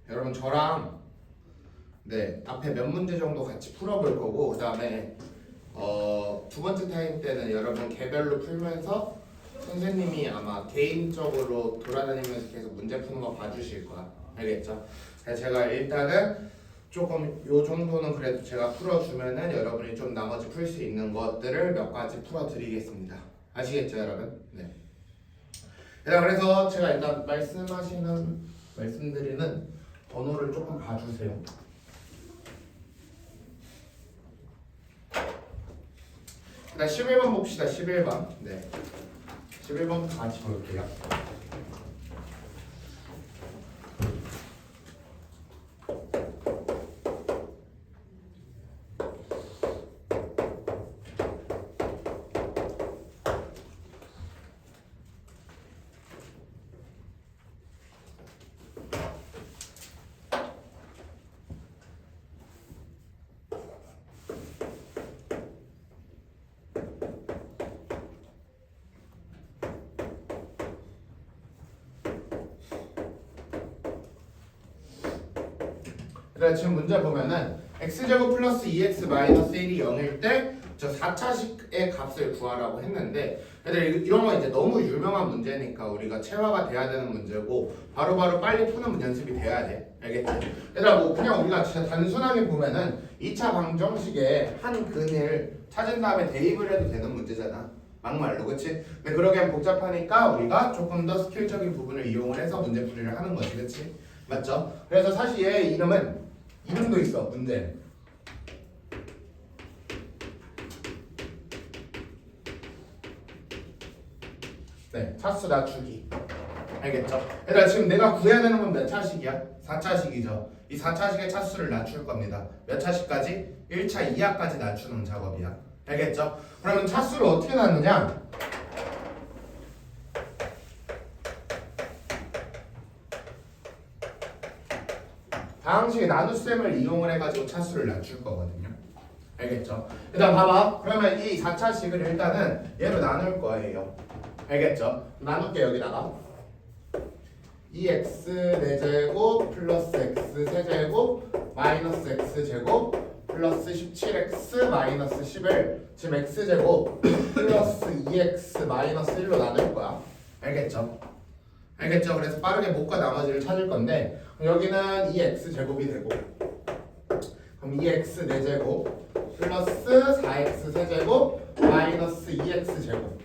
여러분 저랑 앞에 몇 문제 정도 같이 풀어볼 거고, 그 다음에 두 번째 타임 때는 여러분 개별로 풀면서 선생님이 아마 개인적으로 돌아다니면서 계속 문제 푸는 거 봐주실 거야. 알겠죠? 제가 일단은 조금 요 정도는 그래도 제가 풀어주면은 여러분이 좀 나머지 풀 수 있는 것들을 몇 가지 풀어드리겠습니다. 아시겠죠, 여러분? 네. 그래서 제가 일단 말씀드리는 번호를 조금 봐주세요. 일단 11번 봅시다. 11번. 네. 11번부터 같이 볼게요. 지금 문제 보면은 x제곱 플러스 2x 마이너스 1이 0일 때 저 4차식의 값을 구하라고 했는데, 얘들 이런 거 이제 너무 유명한 문제니까 우리가 체화가 돼야 되는 문제고 바로바로 빨리 푸는 연습이 돼야 돼. 알겠지? 얘들아, 뭐 그냥 우리가 진짜 단순하게 보면은 2차 방정식에 한 근을 찾은 다음에 대입을 해도 되는 문제잖아. 막말로, 그치? 근데 그러기엔 복잡하니까 우리가 조금 더 스킬적인 부분을 이용을 해서 문제풀이를 하는 거지, 그치? 맞죠? 그래서 사실 얘 이름도 있어, 문제. 네, 차수 낮추기. 알겠죠? 얘들아, 지금 내가 구해야 되는 건 몇 차식이야? 4차식이죠. 이 4차식의 차수를 낮출 겁니다. 몇 차식까지? 1차 이하까지 낮추는 작업이야. 알겠죠? 그러면 차수를 어떻게 낳느냐? 방식의 나눗셈을 이용을 해가지고 차수를 낮출 거거든요. 알겠죠? 일단 봐봐. 그러면 이 4차식을 일단은 얘로 나눌 거예요. 알겠죠? 나눌게. 여기다가 2x 4제곱 플러스 x 세제곱 마이너스 x제곱 플러스 17x 마이너스 10을 지금 x제곱 플러스 2x 마이너스 1로 나눌 거야. 알겠죠? 알겠죠? 그래서 빠르게 목과 나머지를 찾을 건데, 여기는 2x제곱이 되고, 그럼 2x 4제곱 플러스 4x 세제곱 마이너스 2x제곱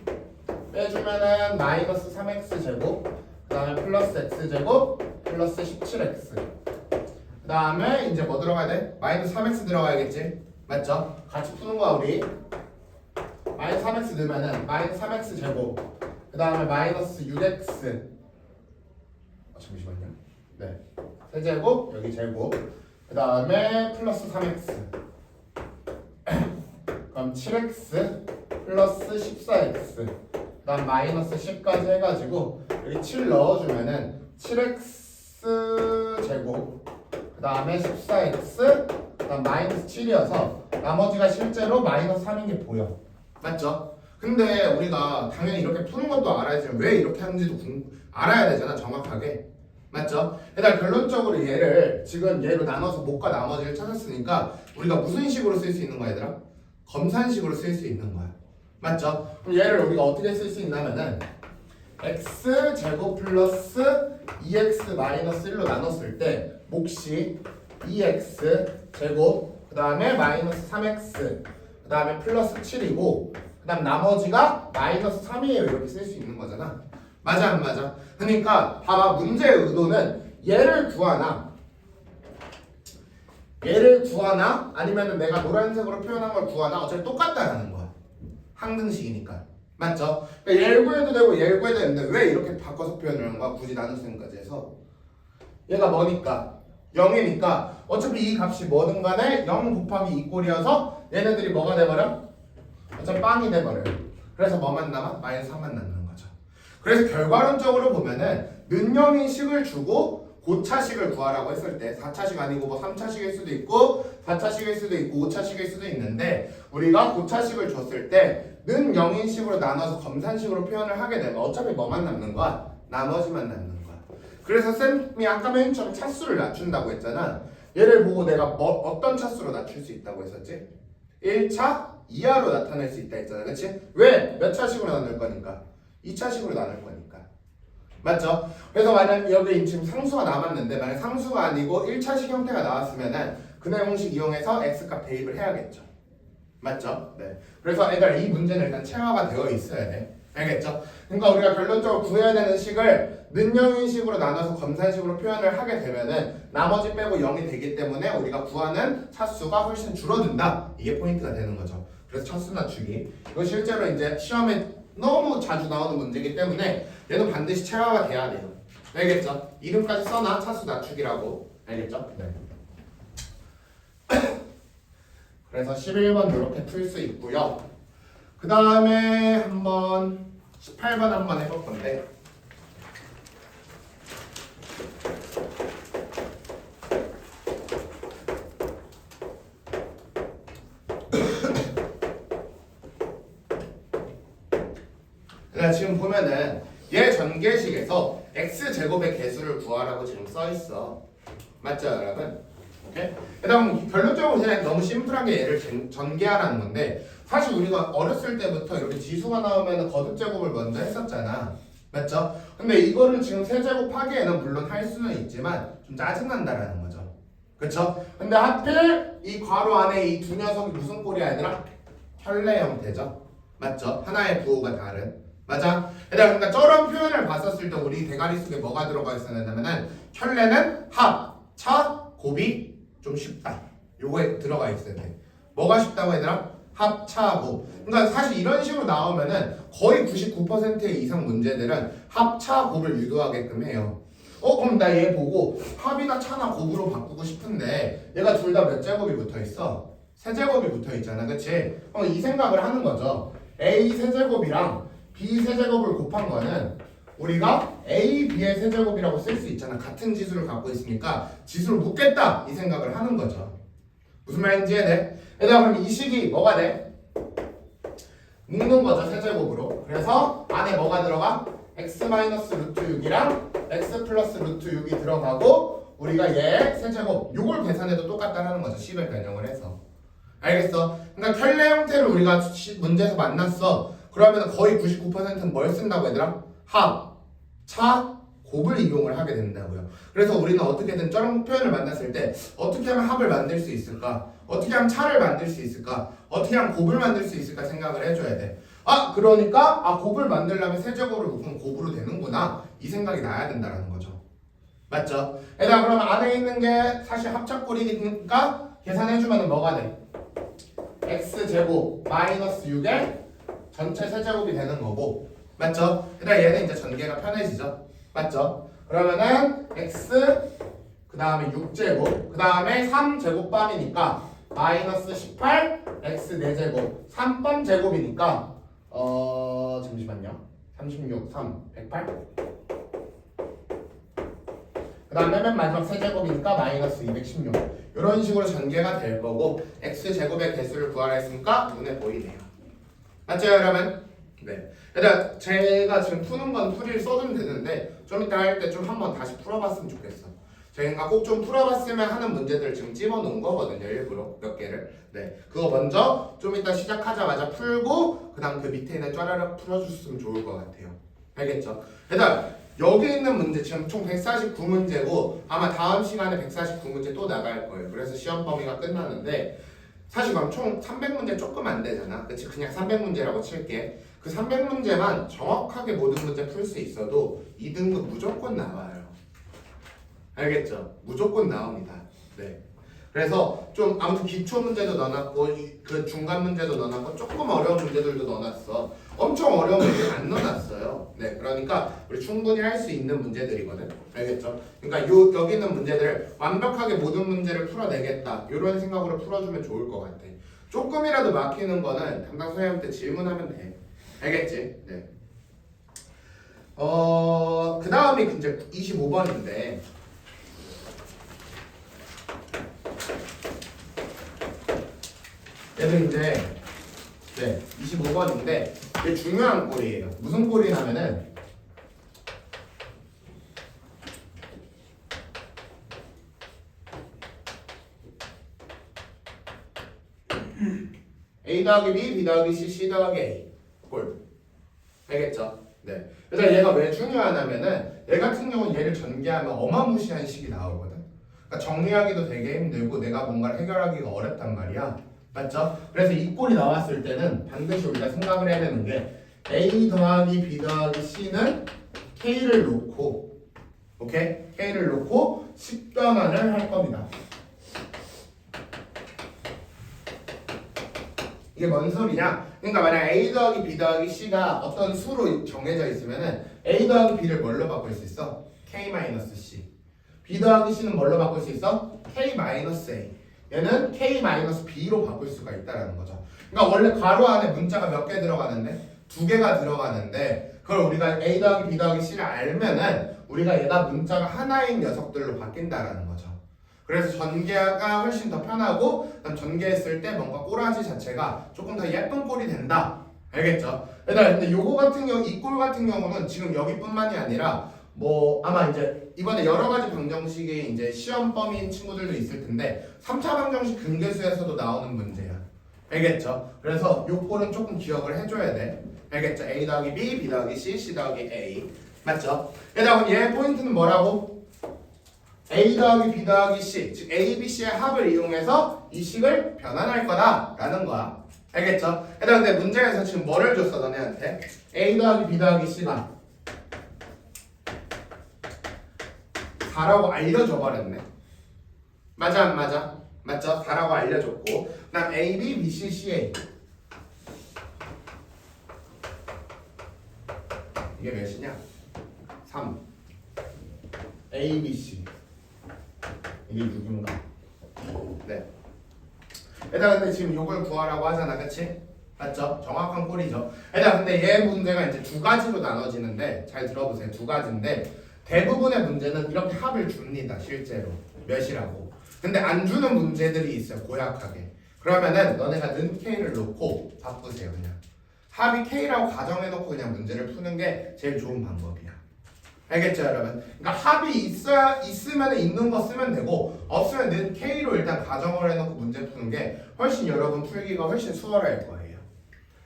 빼주면은 마이너스 3x제곱, 그 다음에 플러스 x제곱 플러스 17x, 그 다음에 이제 뭐 들어가야 돼? 마이너스 3x 들어가야겠지? 맞죠? 같이 푸는 거야 우리. 마이너스 3x 넣으면은 마이너스 3x제곱, 그 다음에 마이너스 6x, 잠시만요. 네, 세제곱 여기 제곱, 그 다음에 플러스 3x, 그럼 7x 플러스 14x, 그 다음 마이너스 10까지 해가지고 여기 7 넣어주면은 7x 제곱, 그 다음에 14x, 그 다음 마이너스 7이어서 나머지가 실제로 마이너스 3인 게 보여. 맞죠? 근데 우리가 당연히 이렇게 푸는 것도 알아야지만 왜 이렇게 하는지도 알아야 되잖아, 정확하게. 맞죠? 일단 결론적으로 얘를 지금 얘로 나눠서 목과 나머지를 찾았으니까 우리가 무슨 식으로 쓸 수 있는 거야, 얘들아? 검산식으로 쓸 수 있는 거야. 맞죠? 그럼 얘를 우리가 어떻게 쓸 수 있냐면은 x제곱 플러스 2x 마이너스 1로 나눴을 때 몫이 2x제곱, 그 다음에 마이너스 3x, 그 다음에 플러스 7이고, 그 다음 나머지가 마이너스 3이에요. 이렇게 쓸 수 있는 거잖아. 맞아 안 맞아? 그러니까 봐봐, 문제의 의도는 얘를 구하나 아니면은 내가 노란색으로 표현한 걸 구하나 어차피 똑같다라는 거야. 항등식이니까. 맞죠? 그러니까 얘를 구해도 되고 얘를 구해도 되는데 왜 이렇게 바꿔서 표현을 하는 거야? 굳이 나눗셈까지 해서. 얘가 뭐니까? 0이니까 어차피 이 값이 뭐든 간에 0 곱하기 2 꼴이어서 얘네들이 뭐가 돼버려? 어차피 빵이 돼버려요. 그래서 뭐만 남아? 마이너스 3만 남는 거죠. 그래서 결과론적으로 보면은 는영인 식을 주고 고차식을 구하라고 했을 때 4차식 아니고 뭐 3차식일 수도 있고 4차식일 수도 있고 5차식일 수도 있는데 우리가 고차식을 줬을 때 는 0인식으로 나눠서 검산식으로 표현을 하게 되면 어차피 뭐만 남는 거야? 나머지만 남는 거야. 그래서 쌤이 아까 맨 처음 차수를 낮춘다고 했잖아. 얘를 보고 내가 어떤 차수로 낮출 수 있다고 했었지? 1차 이하로 나타낼 수 있다 했잖아. 그치? 왜? 몇 차식으로 나눌 거니까? 2차식으로 나눌 거니까. 맞죠? 그래서 만약 여기 지금 상수가 남았는데 만약 상수가 아니고 1차식 형태가 나왔으면은 그 내용식 이용해서 x값 대입을 해야겠죠. 맞죠? 네. 그래서 애들 이 문제는 일단 체화가 되어 있어야 돼. 알겠죠? 그러니까 우리가 결론적으로 구해야 되는 식을 는영인식으로 나눠서 검산식으로 표현을 하게 되면은 나머지 빼고 0이 되기 때문에 우리가 구하는 차수가 훨씬 줄어든다. 이게 포인트가 되는 거죠. 그래서 차수 낮추기. 이거 실제로 이제 시험에 너무 자주 나오는 문제이기 때문에 얘는 반드시 체화가 돼야 돼요. 알겠죠? 이름까지 써놔. 차수 낮추기라고. 알겠죠? 네. 그래서 11번 이렇게 풀 수 있고요. 그 다음에 한번 18번 한번 해볼 건데 지금 보면은 얘 전개식에서 x제곱의 개수를 구하라고 지금 써있어. 맞죠 여러분? 오케이? 그다음 결론적으로 그냥 너무 심플하게 얘를 전개하라는 건데 사실 우리가 어렸을 때부터 이렇게 지수가 나오면 거듭제곱을 먼저 했었잖아. 맞죠? 근데 이거를 지금 세제곱하기에는 물론 할 수는 있지만 좀 짜증난다라는 거죠. 그쵸? 근데 하필 이 괄호 안에 이 두 녀석이 무슨 꼴이야 얘들아? 혈내 형태죠. 맞죠? 하나의 부호가 다른. 맞아? 그러니까 저런 표현을 봤었을 때 우리 대가리 속에 뭐가 들어가 있었냐면은 혈내는 합, 차, 곱이 좀 쉽다. 요거에 들어가 있어야 돼. 뭐가 쉽다고 얘들아? 합, 차, 곱. 그러니까 사실 이런 식으로 나오면은 거의 99%의 이상 문제들은 합, 차, 곱을 유도하게끔 해요. 그럼 나 얘 보고 합이나 차나 곱으로 바꾸고 싶은데 얘가 둘 다 몇 제곱이 붙어 있어? 세 제곱이 붙어 있잖아. 그치? 이 생각을 하는 거죠. A 세제곱이랑 B 세제곱을 곱한 거는 우리가 A, B의 세제곱이라고 쓸 수 있잖아. 같은 지수를 갖고 있으니까 지수를 묶겠다 이 생각을 하는 거죠. 무슨 말인지 이해돼? 얘들아 그럼 이 식이 뭐가 돼? 묶는 거죠 세제곱으로. 그래서 안에 뭐가 들어가? x-루트 6이랑 x 플러스 루트 6이 들어가고 우리가 얘 세제곱 요걸 계산해도 똑같다라는 거죠. 10을 변형을 해서. 알겠어? 그러니까 켤레 형태를 우리가 문제에서 만났어. 그러면 거의 99%는 뭘 쓴다고 얘들아? 합, 차, 곱을 이용을 하게 된다고요. 그래서 우리는 어떻게든 저런 표현을 만났을 때 어떻게 하면 합을 만들 수 있을까? 어떻게 하면 차를 만들 수 있을까? 어떻게 하면 곱을 만들 수 있을까 생각을 해줘야 돼. 그러니까 곱을 만들려면 세제곱을 묶으면 곱으로 되는구나 이 생각이 나야 된다는 거죠. 맞죠? 얘들아 그러면 안에 있는 게 사실 합작꼴이니까 계산해주면 뭐가 돼? x제곱 마이너스 6에 전체 세제곱이 되는 거고. 맞죠? 그다음 얘는 이제 전개가 편해지죠. 맞죠? 그러면은 x 그 다음에 6제곱 그 다음에 3제곱밤이니까 마이너스 18 x 4제곱 3번 제곱이니까 잠시만요. 36 3 108 그 다음에 맨 마지막 세제곱이니까 마이너스 216 이런 식으로 전개가 될 거고 x제곱의 개수를 구하라 했으니까 눈에 보이네요. 맞죠 여러분? 네. 일단 제가 지금 푸는 건 풀이를 써주면 되는데 좀 이따 할 때 좀 한번 다시 풀어봤으면 좋겠어. 제가 꼭 좀 풀어봤으면 하는 문제들 지금 집어놓은 거거든요. 일부러 몇 개를. 네. 그거 먼저 좀 이따 시작하자마자 풀고 그 다음 그 밑에 있는 쫘라락 풀어줬으면 좋을 것 같아요. 알겠죠? 일단 여기 있는 문제 지금 총 149문제고 아마 다음 시간에 149문제 또 나갈 거예요. 그래서 시험 범위가 끝나는데 사실 그럼 총 300문제 조금 안 되잖아. 그치? 그냥 300문제라고 칠게. 그 300문제만 정확하게 모든 문제 풀 수 있어도 2등급 무조건 나와요. 알겠죠? 무조건 나옵니다. 네. 그래서 좀 아무튼 기초 문제도 넣어놨고 그 중간 문제도 넣어놨고 조금 어려운 문제들도 넣어놨어. 엄청 어려운 문제 안 넣어놨어요. 네. 그러니까 우리 충분히 할 수 있는 문제들이거든. 알겠죠? 그러니까 여기 있는 문제들 완벽하게 모든 문제를 풀어내겠다. 이런 생각으로 풀어주면 좋을 것 같아. 조금이라도 막히는 거는 담당 선생님한테 질문하면 돼. 알겠지? 네. 그 다음이 이제 25번인데 얘는 이제 25번인데 이게 중요한 꼴이에요. 무슨 꼴이냐면은 A 더하기 B, B 더하기 C, C 더하기 A 꼴. 알겠죠? 네. 그래서 얘가 왜 중요하냐면은 얘 같은 경우는 얘를 전개하면 어마무시한 식이 나오거든. 그러니까 정리하기도 되게 힘들고 내가 뭔가를 해결하기가 어렵단 말이야. 맞죠? 그래서 이 꼴이 나왔을 때는 반드시 우리가 생각을 해야 되는 게 A 더하기 B 더하기 C는 K를 놓고 오케이? K를 놓고 식변환을 할 겁니다. 이게 뭔 소리냐? 그러니까 만약 A 더하기 B 더하기 C가 어떤 수로 정해져 있으면은 A 더하기 B를 뭘로 바꿀 수 있어? K-C. B 더하기 C는 뭘로 바꿀 수 있어? K-A. 얘는 K-B로 바꿀 수가 있다는 거죠. 그러니까 원래 괄호 안에 문자가 몇 개 들어가는데? 2개가 들어가는데 그걸 우리가 A 더하기 B 더하기 C를 알면은 우리가 얘가 문자가 하나인 녀석들로 바뀐다라는 거죠. 그래서 전개가 훨씬 더 편하고 전개했을 때 뭔가 꼬라지 자체가 조금 더 예쁜 꼴이 된다. 알겠죠? 근데 요거 같은 경우 이 꼴 같은 경우는 지금 여기뿐만이 아니라 뭐 아마 이제 이번에 여러 가지 방정식이 이제 시험 범위인 친구들도 있을 텐데 3차 방정식 근계수에서도 나오는 문제야. 알겠죠? 그래서 요 꼴은 조금 기억을 해줘야 돼. 알겠죠? A 더하기 B, B 더하기 C, C 더하기 A 맞죠? 그럼 얘 포인트는 뭐라고? A 더하기 B 더하기 C 즉 A, B, C의 합을 이용해서 이 식을 변환할 거다라는 거야. 알겠죠? 근데 문제에서 지금 뭐를 줬어 너네한테? A 더하기 B 더하기 C가 4라고 알려줘 버렸네. 맞아 안 맞아? 맞죠? 4라고 알려줬고 그 다음 A, B, B, C, C, A 이게 몇이냐? 3 A, B, C 이게 6인가? 네. 일단 근데 지금 요걸 구하라고 하잖아, 그치? 맞죠? 정확한 꼴이죠. 일단 근데 얘 문제가 이제 두 가지로 나눠지는데 잘 들어보세요. 두 가지인데 대부분의 문제는 이렇게 합을 줍니다, 실제로. 몇이라고. 근데 안 주는 문제들이 있어요, 고약하게. 그러면은 너네가 는 K를 놓고 바꾸세요, 그냥. 합이 K라고 가정해놓고 그냥 문제를 푸는 게 제일 좋은 방법이야. 알겠죠, 여러분? 그러니까 합이 있으면 있는 거 쓰면 되고 없으면 는 K로 일단 가정을 해놓고 문제 푸는 게 훨씬 여러분 풀기가 훨씬 수월할 거예요.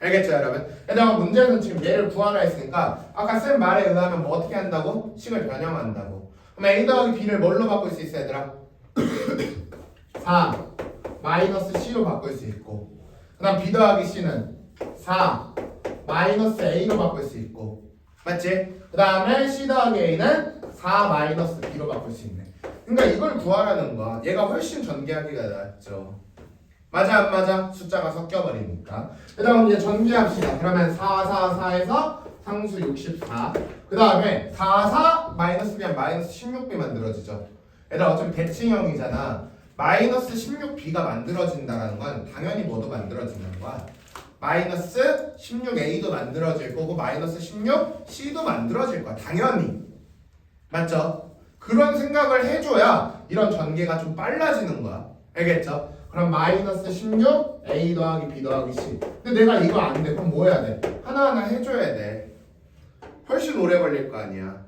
알겠죠, 여러분? 그다음 문제는 지금 얘를 구하라 했으니까 아까 쌤 말에 의하면 뭐 어떻게 한다고? 식을 변형한다고. 그럼 A 더하기 B를 뭘로 바꿀 수 있어, 얘들아? 4 마이너스 C로 바꿀 수 있고 그 다음 B 더하기 C는 4 마이너스 A로 바꿀 수 있고 맞지? 그 다음에 C 더하기 A는 4 마이너스 B로 바꿀 수 있네. 그러니까 이걸 구하라는 거야. 얘가 훨씬 전개하기가 낫죠. 맞아 안 맞아? 숫자가 섞여버리니까. 그 다음 이제 전개합시다. 그러면 4, 4, 4에서 상수 64. 그 다음에 4, 4 마이너스 B면 마이너스 16B 만들어지죠. 얘들아 어차피 대칭형이잖아. 마이너스 16B가 만들어진다는 건 당연히 뭐도 만들어진다는 거야. 마이너스 16A도 만들어질 거고 마이너스 16C도 만들어질 거야. 당연히. 맞죠? 그런 생각을 해줘야 이런 전개가 좀 빨라지는 거야. 알겠죠? 그럼 마이너스 16 A 더하기 B 더하기 C. 근데 내가 이거 안 돼. 그럼 뭐 해야 돼? 하나하나 해줘야 돼. 훨씬 오래 걸릴 거 아니야.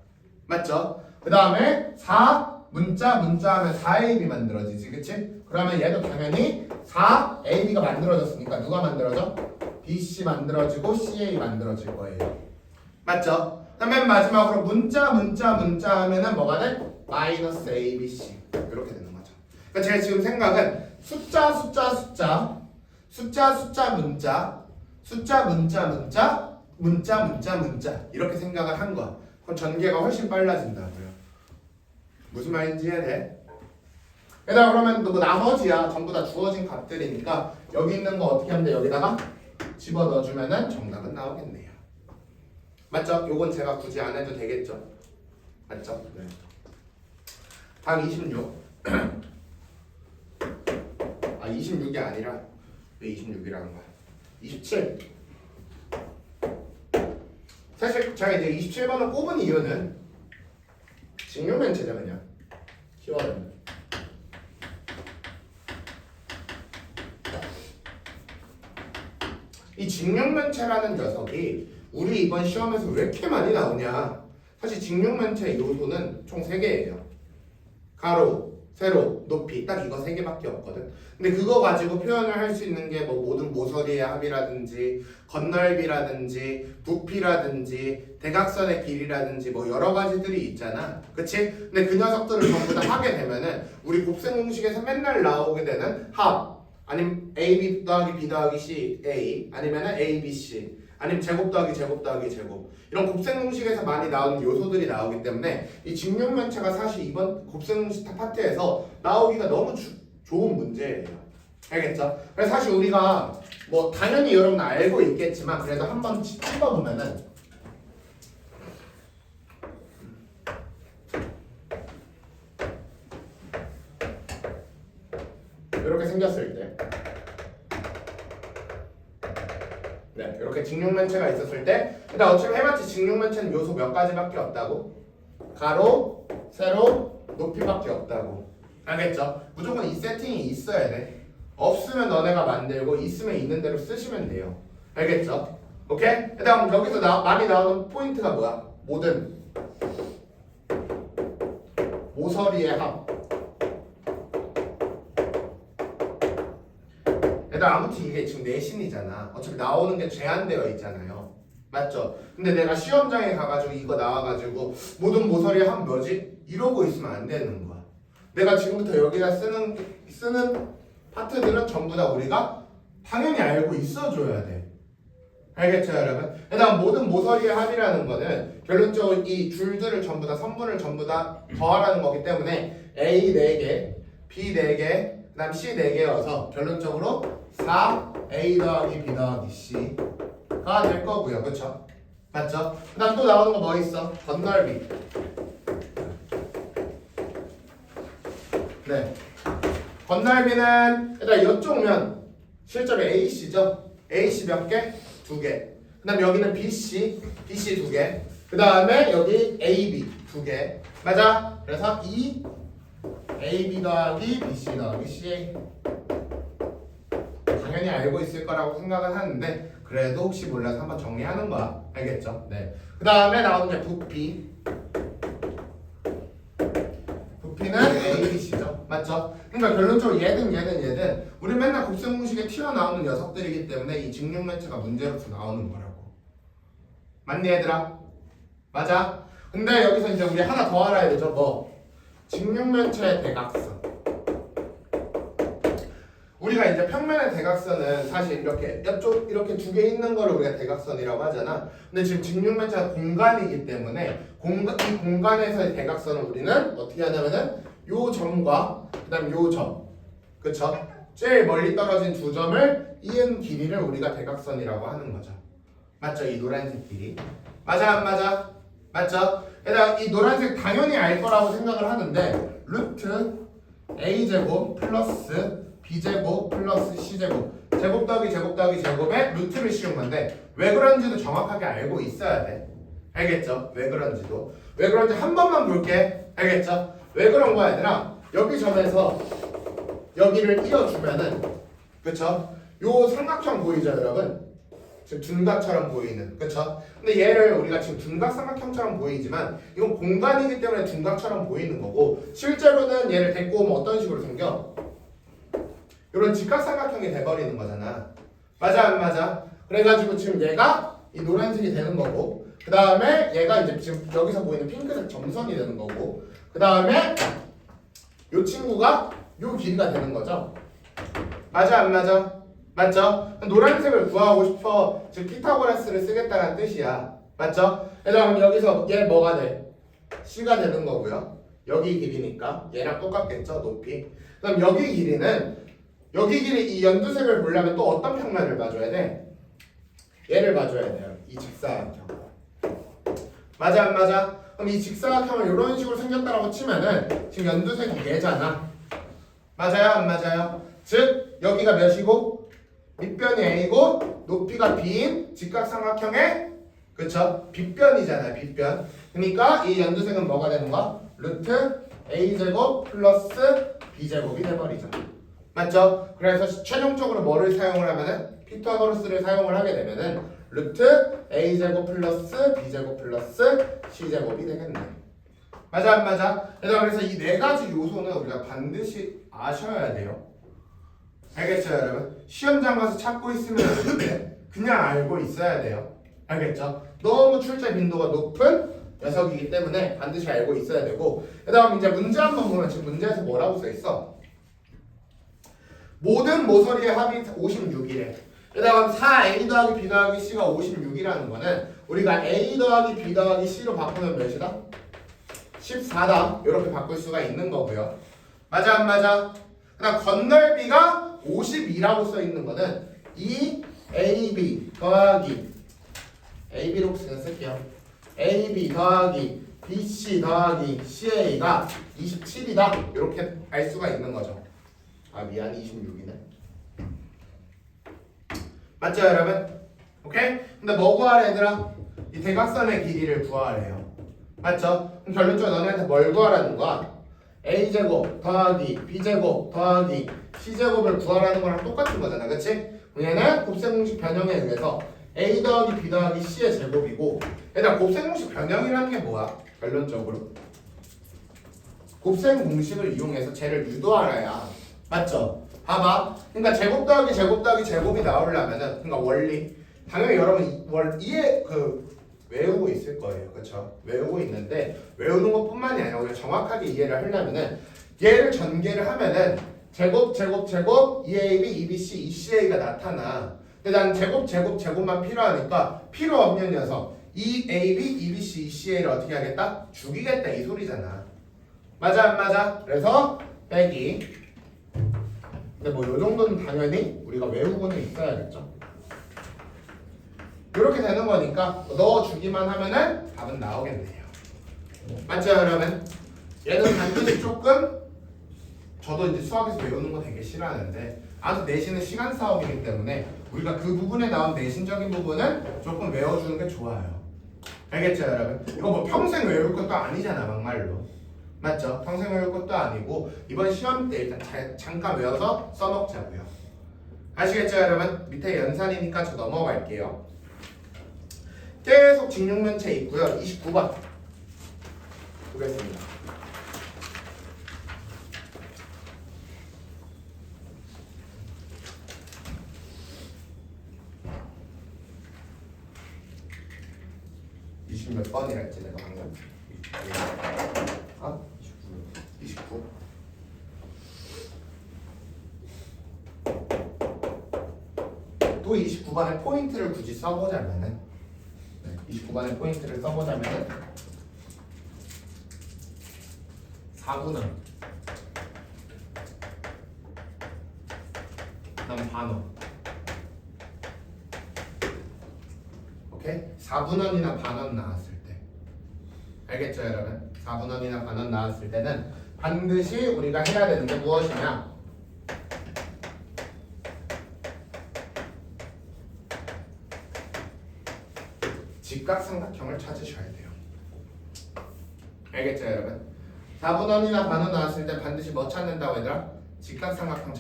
맞죠? 그 다음에 4 문자 하면 4AB 만들어지지. 그치? 그러면 얘도 당연히 4AB가 만들어졌으니까 누가 만들어져? BC 만들어지고 CA 만들어질 거예요. 맞죠? 맨 마지막으로 문자 하면은 뭐가 돼? 마이너스 ABC 이렇게 되는 거죠. 그러니까 제가 지금 생각은 숫자 문자 이렇게 생각을 한 거야. 그럼 전개가 훨씬 빨라진다고요. 무슨 말인지 이해돼? 얘들아 그러면 뭐 나머지야 전부 다 주어진 값들이니까 여기 있는 거 어떻게 하면 돼? 여기다가 집어넣어주면은 정답은 나오겠네요. 맞죠? 요건 제가 굳이 안 해도 되겠죠? 맞죠? 네. 다음 26 아 26이 아니라 왜 26이라는 거야? 27 사실 제가 이제 27번을 꼽은 이유는 직료면체죠 그냥 키워드는 이 직육면체라는 녀석이 우리 이번 시험에서 왜 이렇게 많이 나오냐? 사실 직육면체 요소는 총 3개예요. 가로, 세로, 높이 딱 이거 3개밖에 없거든. 근데 그거 가지고 표현을 할 수 있는 게 뭐 모든 모서리의 합이라든지 건널비라든지 부피라든지 대각선의 길이라든지 뭐 여러 가지들이 있잖아. 그치? 근데 그 녀석들을 전부 다 하게 되면은 우리 곱셈 공식에서 맨날 나오게 되는 합 아니면 AB 더하기 B 더하기 C A 아니면은 A, B, C 아니면 제곱 더하기 제곱 더하기 제곱 이런 곱셈 공식에서 많이 나오는 요소들이 나오기 때문에 이 직육면체가 사실 이번 곱셈 공식 파트에서 나오기가 너무 좋은 문제예요. 알겠죠? 그래서 사실 우리가 뭐 당연히 여러분 알고 있겠지만 그래도 한번 찝어보면은 이렇게 생겼을 때 네, 이렇게 직육면체가 있었을 때 일단 어차피 해봤지 직육면체는 요소 몇 가지밖에 없다고? 가로, 세로, 높이밖에 없다고. 알겠죠? 무조건 이 세팅이 있어야 돼. 없으면 너네가 만들고 있으면 있는 대로 쓰시면 돼요. 알겠죠? 오케이? 그다음 여기서 많이 나오는 포인트가 뭐야? 모든 모서리의 합. 얘들아 아무튼 이게 지금 내신이잖아. 어차피 나오는 게 제한되어 있잖아요. 맞죠? 근데 내가 시험장에 가가지고 이거 나와가지고 모든 모서리의 합 뭐지? 이러고 있으면 안 되는 거야. 내가 지금부터 여기다 쓰는 파트들은 전부 다 우리가 당연히 알고 있어줘야 돼. 알겠죠 여러분? 그다음 모든 모서리의 합이라는 거는 결론적으로 이 줄들을 전부 다 선분을 전부 다 더하라는 거기 때문에 A 4개, B 4개, 그 다음 C 4개여서 결론적으로 4A 더하기 B 더하기 C가 될 거고요. 그쵸? 맞죠? 그 다음 또 나오는 거 뭐 있어? 건널비. 네. 건널비는 일단 이쪽 면 실제로 AC죠? AC 몇 개? 2개. 그 다음 여기는 BC 2개. 그 다음에 여기 AB 2개. 맞아? 그래서 이 AB 더하기 BC 더하기 CA 당연히 알고 있을 거라고 생각은 하는데 그래도 혹시 몰라서 한번 정리하는 거야. 알겠죠? 네. 그 다음에 나오는 게 부피. 부피는 ABC죠. 맞죠? 그러니까 결론적으로 얘든 우리 맨날 곱셈 공식에 튀어나오는 녀석들이기 때문에 이 직육면체가 문제로서 나오는 거라고. 맞니 얘들아? 맞아? 근데 여기서 이제 우리 하나 더 알아야 되죠. 뭐? 직육면체의 대각선. 우리가 이제 평면의 대각선은 사실 이렇게 옆쪽 이렇게 2개 있는 거를 우리가 대각선이라고 하잖아. 근데 지금 직육면체가 공간이기 때문에 이 공간에서의 대각선을 우리는 어떻게 하냐면은 요 점과 그다음 요 점, 그쵸? 제일 멀리 떨어진 2점을 이은 길이를 우리가 대각선이라고 하는 거죠. 맞죠? 이 노란색 길이. 맞아 안 맞아? 맞죠? 게다가 이 노란색 당연히 알 거라고 생각을 하는데 루트 a제곱 플러스 b제곱 플러스 c제곱 제곱 더하기 제곱 더하기 제곱에 루트를 씌운 건데 왜 그런지도 정확하게 알고 있어야 돼. 알겠죠? 왜 그런지도. 왜 그런지 한 번만 볼게. 알겠죠? 왜 그런 거야 얘들아? 여기 점에서 여기를 띄워주면은 그쵸? 요 삼각형 보이죠 여러분? 지금 둔각처럼 보이는 그쵸? 근데 얘를 우리가 지금 둔각 삼각형처럼 보이지만 이건 공간이기 때문에 둔각처럼 보이는 거고 실제로는 얘를 데리고 오면 어떤 식으로 생겨? 이런 직각삼각형이 돼버리는 거잖아. 맞아 안 맞아? 그래가지고 지금 얘가 이 노란색이 되는 거고 그 다음에 얘가 이제 지금 여기서 보이는 핑크색 점선이 되는 거고 그 다음에 요 친구가 요 길이가 되는 거죠. 맞아 안 맞아? 맞죠? 노란색을 구하고 싶어 즉 피타고라스를 쓰겠다는 뜻이야. 맞죠? 그럼 여기서 얘 뭐가 돼? C가 되는 거고요. 여기 길이니까 얘랑 똑같겠죠? 높이. 그럼 여기 길이는 여기 길이 이 연두색을 보려면 또 어떤 평면을 봐줘야 돼? 얘를 봐줘야 돼요. 이 직사각형. 맞아 안 맞아? 그럼 이 직사각형을 이런 식으로 생겼다라고 치면은 지금 연두색이 얘잖아. 맞아요 안 맞아요? 즉 여기가 몇이고 밑변이 A고 높이가 B인 직각삼각형의 그쵸? 빗변이잖아요. 빗변. 그러니까 이 연두색은 뭐가 되는 거야? 루트 A제곱 플러스 B제곱이 돼버리죠. 맞죠? 그래서 최종적으로 뭐를 사용을 하면은 피타고라스를 사용을 하게 되면은 루트 a제곱 플러스 b제곱 플러스 c제곱이 되겠네. 맞아 안 맞아? 그래서 이 네 가지 요소는 우리가 반드시 아셔야 돼요. 알겠죠 여러분? 시험장 가서 찾고 있으면 안 돼. 그냥 알고 있어야 돼요. 알겠죠? 너무 출제 빈도가 높은 녀석이기 때문에 반드시 알고 있어야 되고, 그 다음 이제 문제 한번 보면 지금 문제에서 뭐라고 써있어? 모든 모서리의 합이 56이래. 그 다음 4a 더하기 b 더하기 c가 56이라는 거는 우리가 a 더하기 b 더하기 c로 바꾸면 몇이다? 14다. 이렇게 바꿀 수가 있는 거고요. 맞아 안 맞아? 그 다음 건널비가 52라고 써있는 거는 2ab 더하기 ab로 그냥 쓸게요. ab 더하기 bc 더하기 ca가 27이다. 이렇게 알 수가 있는 거죠. 아 미안 26이네. 맞죠 여러분? 오케이? 근데 뭐 구하래 얘들아? 이 대각선의 길이를 구하래요. 맞죠? 그럼 결론적으로 너네한테 뭘 구하라는 거야? a제곱 더하기 b제곱 더하기 c제곱을 구하라는 거랑 똑같은 거잖아. 그치? 얘는 곱셈공식 변형에 의해서 a 더하기 b 더하기 c의 제곱이고, 얘들아 곱셈공식 변형이라는 게 뭐야? 결론적으로 곱셈공식을 이용해서 쟤를 유도하라야. 맞죠? 봐봐. 그러니까 제곱 더하기 제곱 더하기 제곱이 나오려면은, 그러니까 원리 당연히 여러분 이해 외우고 있을 거예요. 그렇죠? 외우고 있는데 외우는 것뿐만이 아니라 우리가 정확하게 이해를 하려면은 얘를 전개를 하면은 제곱 제곱 제곱 2ab 2bc 2ca가 나타나. 근데 난 제곱 제곱 제곱만 필요하니까 필요 없는 녀석 2ab 2bc 2ca를 어떻게 하겠다? 죽이겠다 이 소리잖아. 맞아 안 맞아? 그래서 빼기. 근데 뭐 요 정도는 당연히 우리가 외우고는 있어야겠죠. 이렇게 되는 거니까 넣어주기만 하면은 답은 나오겠네요. 맞죠 여러분? 얘는 반드시 조금, 저도 이제 수학에서 외우는 거 되게 싫어하는데 아주 내신은 시간 싸움이기 때문에 우리가 그 부분에 나온 내신적인 부분은 조금 외워주는 게 좋아요. 알겠죠 여러분? 이거 뭐 평생 외울 것도 아니잖아 막말로. 맞죠? 평생 외울 것도 아니고 이번 시험 때 일단 잠깐 외워서 써먹자고요. 아시겠죠 여러분? 밑에 연산이니까 저 넘어갈게요. 계속 직육면체 있고요. 29번 보겠습니다. 몇 번이랄지 내가 방금 29 또 29번의 포인트를 굳이 써보자면은 29번의 포인트를 써보자면은 4분원 그다음 반원. 오케이? 4분원이나 반원 나왔을 때 알겠죠 여러분? 4분원이나 반원 나왔을 때는 반드시 우리가 해야 되는 게 무엇이냐? 직각삼각형을 찾으셔야 돼요. 알겠죠 여러분? 4분원이나 반원 나왔을 때 반드시 뭐 찾는다고 얘들아? 직각삼각형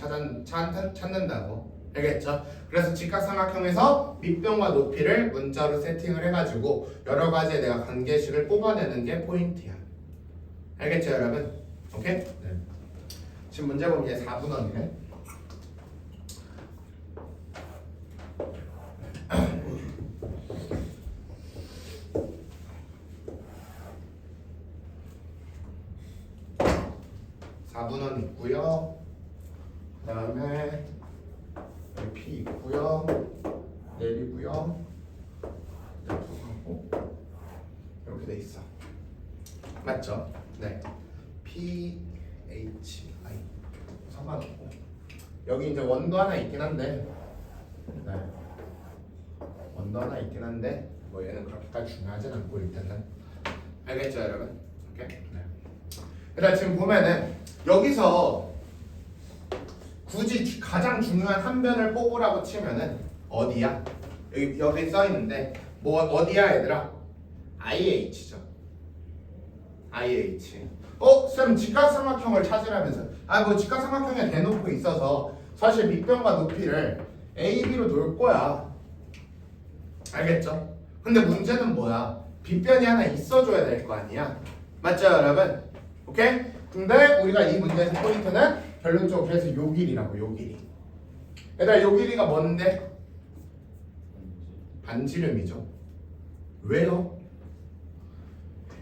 찾는다고. 알겠죠? 그래서 직각삼각형에서 밑변과 높이를 문자로 세팅을 해가지고 여러 가지의 내가 관계식을 뽑아내는 게 포인트야. 알겠죠 여러분? 오케이? 네. 지금 문제 보면 이게 4분원이네. 분원 있고요. 그 다음에 P 있고요. 내리고요. 이렇게 돼 있어. 맞죠? 네. P H I 상관없고 여기 이제 원도 하나 있긴 한데, 네. 원도 하나 있긴 한데 뭐 얘는 그렇게까지 중요하진 않고 일단은. 알겠죠 여러분? 오케이. 네. 그다음 지금 보면은 여기서 굳이 가장 중요한 한 변을 뽑으라고 치면은 어디야? 여기 써 있는데 뭐 어디야 얘들아? IH죠. IH. 쌤 직각삼각형을 찾으라면서. 뭐 직각삼각형에 대놓고 있어서 사실 밑변과 높이를 A, B로 놓을 거야. 알겠죠? 근데 문제는 뭐야? 빗변이 하나 있어줘야 될 거 아니야? 맞죠 여러분? 오케이? 근데 우리가 이 문제에서 포인트는 결론적으로 그래서 요 길이라고, 요 길이. 얘들아 요 길이가 뭔데? 반지름이죠. 왜요?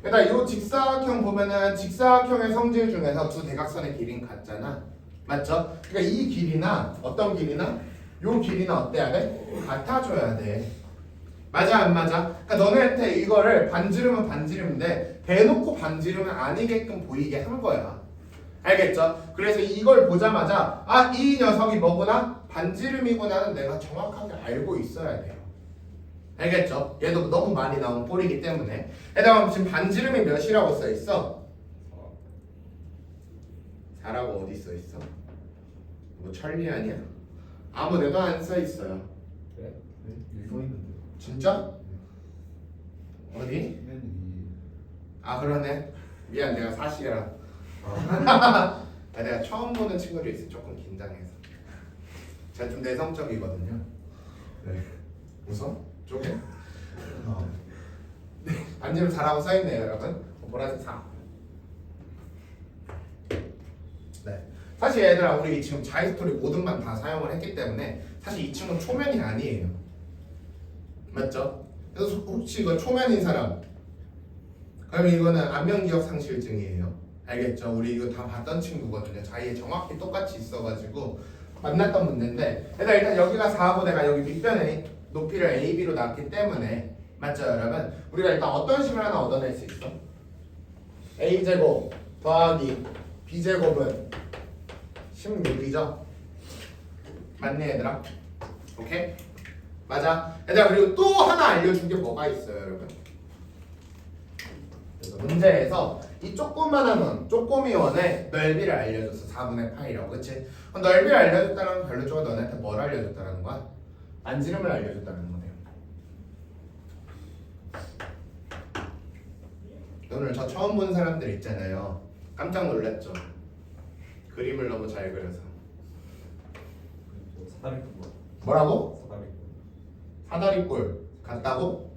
얘들아 요 직사각형 보면은 직사각형의 성질 중에서 두 대각선의 길이는 같잖아. 맞죠? 그러니까 이 길이나 어떤 길이나 요 길이나 어때야 돼? 같아줘야 돼. 맞아 안 맞아? 그러니까 너네한테 이거를 반지름은 반지름인데 대놓고 반지름은 아니게끔 보이게 한 거야. 알겠죠? 그래서 이걸 보자마자 이 녀석이 뭐구나? 반지름이구나는 내가 정확하게 알고 있어야 돼요. 알겠죠? 얘도 너무 많이 나온 꼴이기 때문에. 얘들아 지금 반지름이 몇이라고 써있어? 4라고 어디 써있어? 뭐 천리안이야? 아무 데도 안 써있어요. 네? 읽어 있는데. 진짜? 어디? 그러네. 미안 내가 사실이라. 내가 처음 보는 친구들이 있어. 조금 긴장해서. 제가 좀 내성적이거든요. 네. 웃어? 쪼개? 네. 반지름 4라고 써있네요 여러분. 보라색 4. 네. 사실 얘들아 우리 지금 자이스토리 모든 반 다 사용을 했기 때문에 사실 이 친구는 초면이 아니에요. 맞죠? 그래서 혹시 이거 초면인 사람 그러면 이거는 안면기억 상실증이에요. 알겠죠? 우리 이거 다 봤던 친구거든요. 자기에 정확히 똑같이 있어가지고 만났던 문제인데 일단 여기가 4하고 내가 여기 밑변에 높이를 A, B로 놨기 때문에 맞죠 여러분? 우리가 일단 어떤 식을 하나 얻어낼 수 있어? A제곱 더하기 B제곱은 16이죠? 맞니 얘들아? 오케이? 맞아. 얘들아 그리고 또 하나 알려준 게 뭐가 있어요 여러분? 그래서 문제에서 이 조그만한 원, 쪼꼬미 원의 넓이를 알려줬어. 4분의 파이라고. 그치? 그럼 넓이를 알려줬다는 건 결론적으로 너네한테 뭘 알려줬다는 거야? 반지름을 알려줬다는 거네요. 오늘 저 처음 본 사람들 있잖아요. 깜짝 놀랐죠? 그림을 너무 잘 그려서. 뭐라고? 사다리꼴 같다고?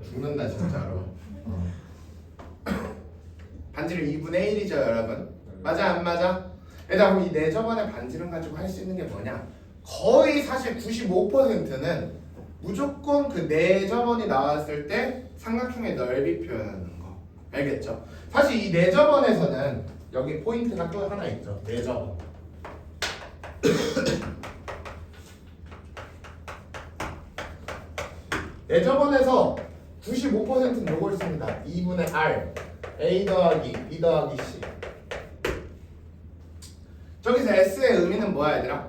죽는다 진짜로. 반지름 2분의 1이죠 여러분. 맞아 안 맞아? 얘들아 그럼 이 내저번의 반지름 가지고 할 수 있는 게 뭐냐? 거의 사실 95%는 무조건 그 내저번이 나왔을 때 삼각형의 넓이 표현하는 거. 알겠죠? 사실 이 내저번에서는 여기 포인트가 또 하나 있죠. 내저번. 내저번에서 95%는 요걸 씁니다. 2분의 R A 더하기 B 더하기 C. 저기서 S의 의미는 뭐야 얘들아?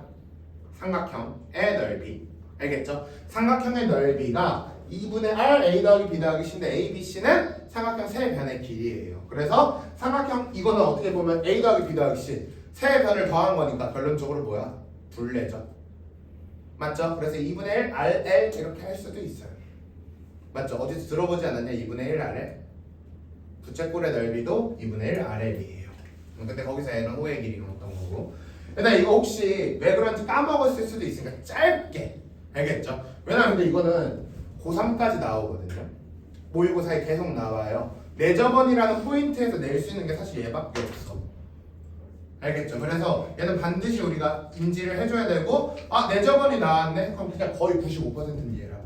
삼각형의 넓이. 알겠죠? 삼각형의 넓이가 2분의 R A 더하기 B 더하기 C인데 A, B, C는 삼각형 세 변의 길이에요. 그래서 삼각형 이거는 어떻게 보면 A 더하기 B 더하기 C 세 변을 더한 거니까 결론적으로 뭐야? 둘레죠. 맞죠? 그래서 2분의 1 RL 이렇게 할 수도 있어요. 맞죠? 어디서 들어보지 않았냐? 2분의 1 RL 부채꼴의 넓이도 2분의 1 RL이에요. 근데 거기서 L은 호의 길이가 어떤 거고. 근데 이거 혹시 왜 그런지 까먹었을 수도 있으니까 짧게 알겠죠? 왜냐면 근데 이거는 고3까지 나오거든요. 모의고사에 계속 나와요. 내저번이라는 포인트에서 낼 수 있는 게 사실 얘밖에 없어. 알겠죠? 그래서 얘는 반드시 우리가 인지를 해줘야 되고 내저번이 나왔네? 그럼 그냥 거의 95%는 얘라고.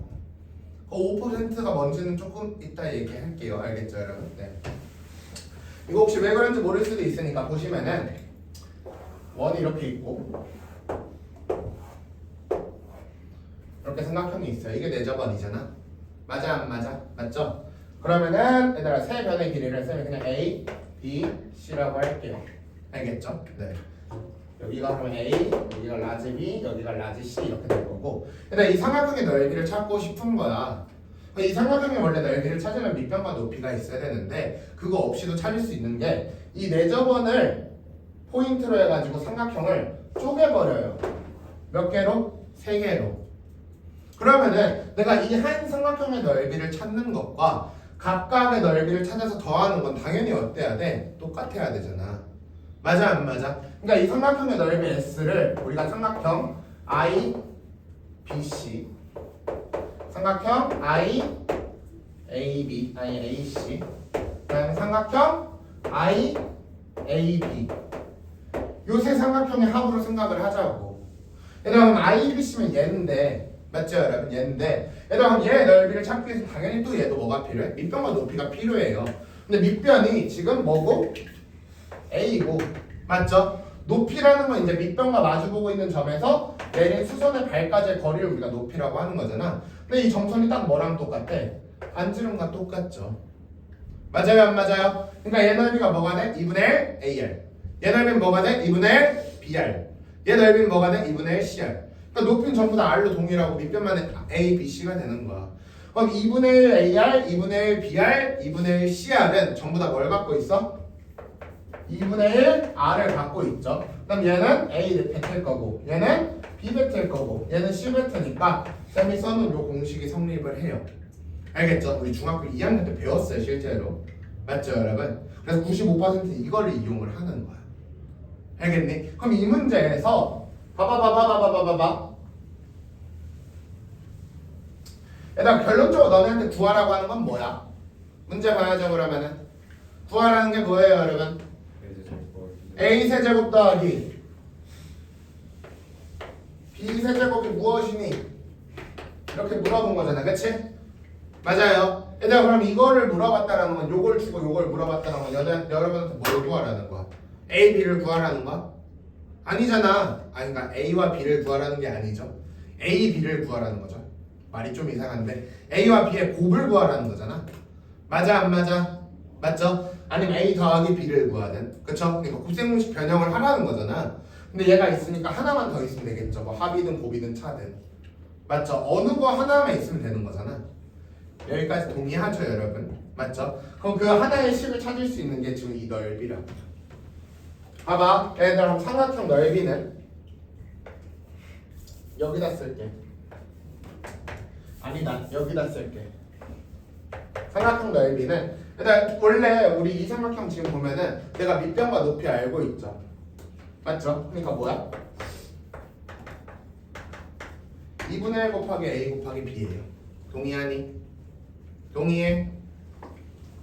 그 5%가 뭔지는 조금 이따 얘기할게요. 알겠죠 여러분? 네. 이거 혹시 왜 그런지 모를 수도 있으니까 보시면은 원이 이렇게 있고 이렇게 삼각형이 있어요. 이게 내저번이잖아. 맞아 안 맞아? 맞죠? 그러면은 얘들아 세 변의 길이를 쓰면 그냥 A, B, C라고 할게요. 알겠죠? 네. 여기가 그러면 A, 여기가 라지 B, 여기가 라지 C 이렇게 될 거고. 근데 이 삼각형의 넓이를 찾고 싶은 거야. 이 삼각형의 원래 넓이를 찾으면 밑변과 높이가 있어야 되는데 그거 없이도 찾을 수 있는 게 이 내저번을 포인트로 해가지고 삼각형을 쪼개버려요. 몇 개로? 3개로. 그러면은 내가 이 한 삼각형의 넓이를 찾는 것과 각각의 넓이를 찾아서 더하는 건 당연히 어때야 돼? 똑같아야 되잖아. 맞아 안 맞아? 그러니까 이 삼각형의 넓이 S를 우리가 삼각형 I, BC 삼각형 I, AB, 아니 AC 그다음에 삼각형 I, AB 요 세 삼각형의 합으로 생각을 하자고. 얘들아 I, BC면 얘인데 맞죠 여러분? 얘인데 얘들아 얘 넓이를 찾기 위해서 당연히 또 얘도 뭐가 필요해? 밑변과 높이가 필요해요. 근데 밑변이 지금 뭐고? A고 맞죠? 높이라는 건 이제 밑변과 마주보고 있는 점에서 내린 수선의 발까지의 거리를 우리가 높이라고 하는 거잖아. 근데 이 점선이 딱 뭐랑 똑같아? 반지름과 똑같죠. 맞아요 안 맞아요? 그러니까 얘 넓이가 뭐가 돼? 2분의 1 AR. 얘 넓이는 뭐가 돼? 2분의 1 BR. 얘 넓이는 뭐가 돼? 2분의 1 CR. 그러니까 높이는 전부 다 R로 동일하고 밑변만 A, B, C가 되는 거야. 그럼 2분의 1 AR, 2분의 1 BR, 2분의 1 CR은 전부 다 뭘 갖고 있어? 2분의 1 R을 갖고 있죠. 그럼 얘는 A 뱉을 거고 얘는 B 뱉을 거고 얘는 C 뱉으니까 쌤이 써놓은 요 공식이 성립을 해요. 알겠죠? 우리 중학교 2학년 때 배웠어요 실제로. 맞죠 여러분? 그래서 95%는 이거를 이용을 하는 거야. 알겠니? 그럼 이 문제에서 봐봐 얘들아 결론적으로 너네한테 구하라고 하는 건 뭐야? 문제 봐야죠 그러면은. 구하라는 게 뭐예요 여러분? A 세제곱 더하기 B 세제곱이 무엇이니? 이렇게 물어본 거잖아 그치? 맞아요. 얘들아 그럼 이거를 물어봤다라는 건 요걸 주고 요걸 물어봤다는 건 여러분한테 뭘 구하라는 거야? A, B를 구하라는 거야? 아니잖아. 아니 그러니까 A와 B를 구하라는 게 아니죠. A, B를 구하라는 거죠. 말이 좀 이상한데 A와 B의 곱을 구하라는 거잖아. 맞아 안 맞아? 맞죠? 아니면 A 더하기 B를 구하든 그쵸? 그러니까 곱셈공식 변형을 하라는 거잖아. 근데 얘가 있으니까 하나만 더 있으면 되겠죠. 뭐 합이든 곱이든 차든 맞죠? 어느 거 하나만 있으면 되는 거잖아. 여기까지 동의하죠 여러분? 맞죠? 그럼 그 하나의 식을 찾을 수 있는 게 지금 이 넓이라고. 봐봐 얘들 한번 삼각형 넓이는 여기다 쓸게. 아니다 여기다 쓸게. 삼각형 넓이는 일단 원래 우리 이 삼각형 지금 보면은 내가 밑변과 높이 알고 있죠. 맞죠? 그러니까 뭐야? 2분의 1 곱하기 A 곱하기 B예요. 동의하니? 동의해?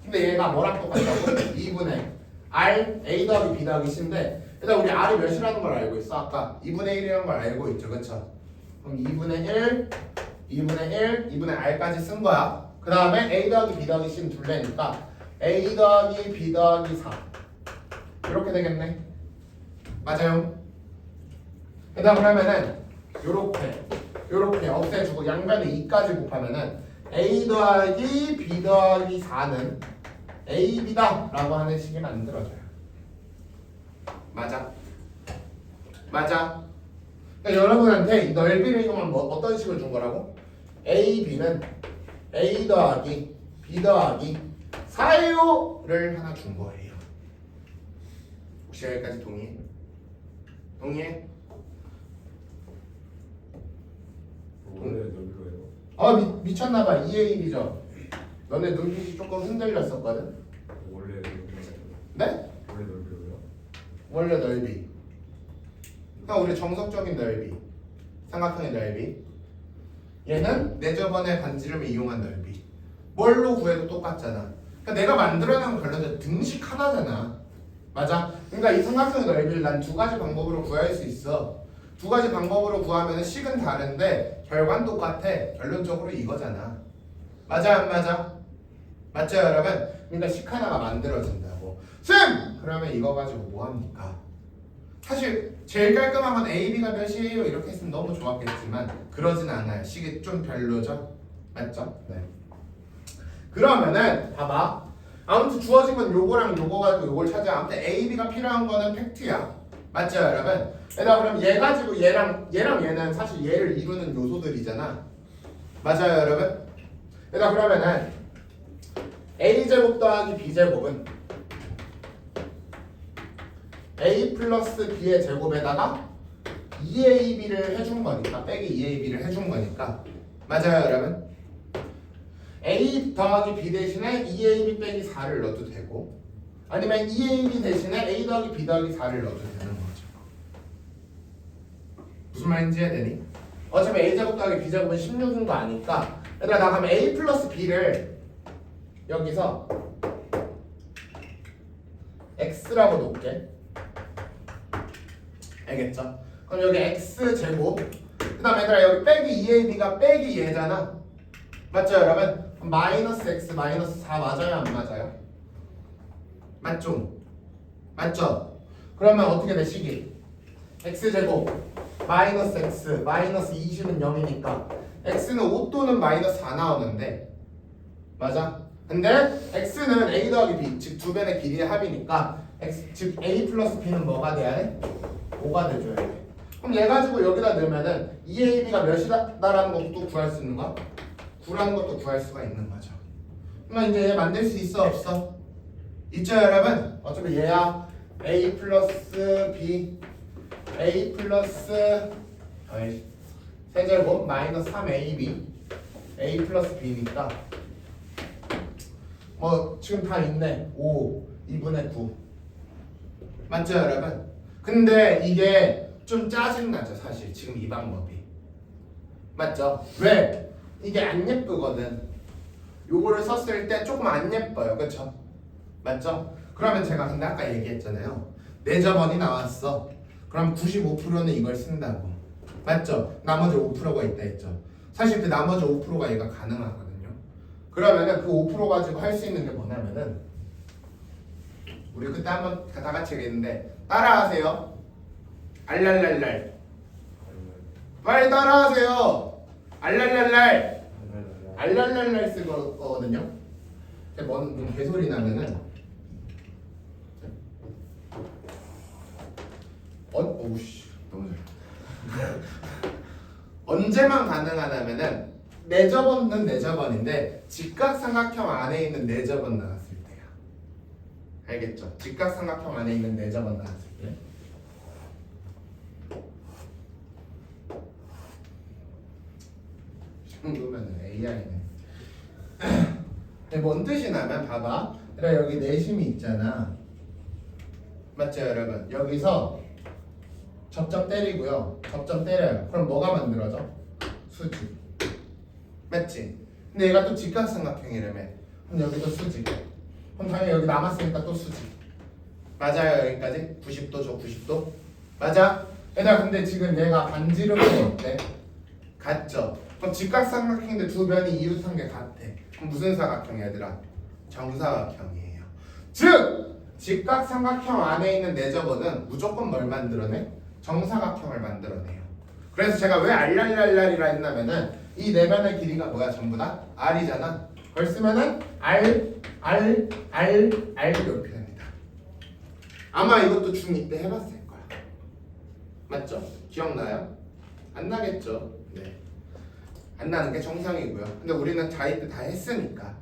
근데 얘가 뭐랑 똑같다고? 2분의 R, A 더하기 B 더하기 C인데 일단 우리 R이 몇이라는 걸 알고 있어. 아까 2분의 1이라는 걸 알고 있죠. 그쵸? 그럼 2분의 1, 2분의 1, 2분의 R까지 쓴 거야. 그 다음에 A 더하기 B 더하기 C는 둘레니까 A 더하기 B 더하기 4 이렇게 되겠네. 맞아요? 일단 그러면은 요렇게 없애주고 양변에 2까지 곱하면은 A 더하기 B 더하기 4는 AB다 라고 하는 식이 만들어져요. 맞아? 맞아? 그러니까 여러분한테 이 넓이를 이용한 어떤 식을 준 거라고? AB는 A 더하기 B 더하기 4요를 하나 준 거예요. 혹시 여기까지 동의해? 동의해? 원래 넓이로 해요. 미쳤나봐. 2AB죠. 너네 눈빛이 조금 흔들렸었거든. 원래 넓이로. 네? 원래 넓이로요? 원래 넓이. 그냥 우리 정석적인 넓이. 삼각형의 넓이. 얘는 내 저번에 반지름을 이용한 넓이. 뭘로 구해도 똑같잖아. 그러니까 내가 만들어낸 결론은 등식 하나잖아. 맞아? 그러니까 이 삼각형의 넓이를 난 두 가지 방법으로 구할 수 있어. 두 가지 방법으로 구하면 식은 다른데 결과는 똑같아. 결론적으로 이거잖아. 맞아 안 맞아? 맞죠 여러분? 그러니까 식 하나가 만들어진다고. 쌤! 그러면 이거 가지고 뭐합니까? 사실 제일 깔끔한 건 A, B가 몇이에요? 이렇게 했으면 너무 좋았겠지만 그러진 않아요. 식이 좀 별로죠? 맞죠? 네. 그러면은 봐봐. 아무튼 주어진 건 요거랑 요거 가지고 요걸 찾아. 아무튼 A, B가 필요한 거는 팩트야. 맞죠 여러분? 얘들아 그럼 얘 가지고 얘랑 얘는 사실 얘를 이루는 요소들이잖아. 맞아요 여러분? 얘들아 그러면은 A제곱 더하기 B제곱은 A 플러스 B의 제곱에다가 2AB를 해준 거니까 빼기 2AB를 해준 거니까 맞아요 여러분? A 더하기 B 대신에 2AB 빼기 4를 넣어도 되고 아니면 2AB 대신에 A 더하기 B 더하기 4를 넣어도 되는 거죠. 무슨 말인지 이해되니? 어차피 A제곱 더하기 B제곱은 16인 거 아니까 얘들아 나 그럼 A 플러스 B를 여기서 X라고 놓을게. 알겠죠? 그럼 여기 X제곱 그 다음에 얘들아 여기 빼기 2AB가 빼기 얘잖아. 맞죠 여러분? 그럼 마이너스 X 마이너스 4 맞아요 안 맞아요? 맞죠? 맞죠? 그러면 어떻게 돼 식이? X제곱 마이너스 X 마이너스 20은 0이니까 X는 5 또는 마이너스 4 나오는데 맞아? 근데 X는 A 더하기 B 즉 두 변의 길이의 합이니까 X, 즉 A 플러스 B는 뭐가 돼야 돼? 5가 돼줘야 돼. 그럼 얘 가지고 여기다 넣으면은 2AB가 몇이다라는 것도 구할 수 있는 거야? 9라는 것도 구할 수가 있는 거죠. 그러면 이제 얘 만들 수 있어 없어? 있죠 여러분? 어차피 얘야 A 플러스 B A 플러스 세제곱 마이너스 3AB A 플러스 B니까 뭐 지금 다 있네. 5 2분의 9 맞죠 여러분? 근데 이게 좀 짜증나죠 사실 지금 이 방법이 맞죠? 왜? 이게 안 예쁘거든. 요거를 썼을 때 조금 안 예뻐요 그쵸? 맞죠? 그러면 제가 근데 아까 얘기했잖아요 내저번이 나왔어. 그럼 95%는 이걸 쓴다고 맞죠? 나머지 5%가 있다 했죠. 사실 그 나머지 5%가 얘가 가능하거든요. 그러면은 그 5% 가지고 할 수 있는 게 뭐냐면은 우리 그때 한번 다 같이 얘기했는데 따라하세요. 알랄랄랄 빨리 따라하세요. 알랄랄랄 알랄랄랄 쓸 거거든요. 뭔 개소리 나면은 오우씨 너무 잘 언제만 가능하냐면은 내저번은 내저번인데 직각삼각형 안에 있는 내저번 나왔을 때야. 알겠죠? 직각삼각형 안에 있는 내저번 나왔을 때. 이 정도면은 AI네. 뭔 뜻이냐면 봐봐. 그래 여기 내심이 있잖아. 맞죠 여러분? 여기서 접점 때리고요. 접점 때려요. 그럼 뭐가 만들어져? 수직. 맞지? 근데 얘가 또 직각삼각형이라며. 그럼 여기도 수직. 그럼 당연히 여기 남았으니까 또 수직. 맞아요 여기까지? 90도죠 90도? 맞아? 얘들아 근데 지금 얘가 반지름이 어때? 같죠? 그럼 직각삼각형인데 두 변이 이웃한 게 같아. 그럼 무슨 사각형 얘들아? 정사각형이에요. 즉! 직각삼각형 안에 있는 내저번은 무조건 뭘 만들어내? 정사각형을 만들어내요. 그래서 제가 왜 알랄랄랄이라 했냐면은 이 네 변의 길이가 뭐야 전부 다? R이잖아. 그걸 쓰면은 R 이렇게 됩니다. 아마 이것도 중2 때 해봤을 거야. 맞죠? 기억나요? 안 나겠죠? 네. 안 나는 게 정상이고요. 근데 우리는 다2 때 다 했으니까.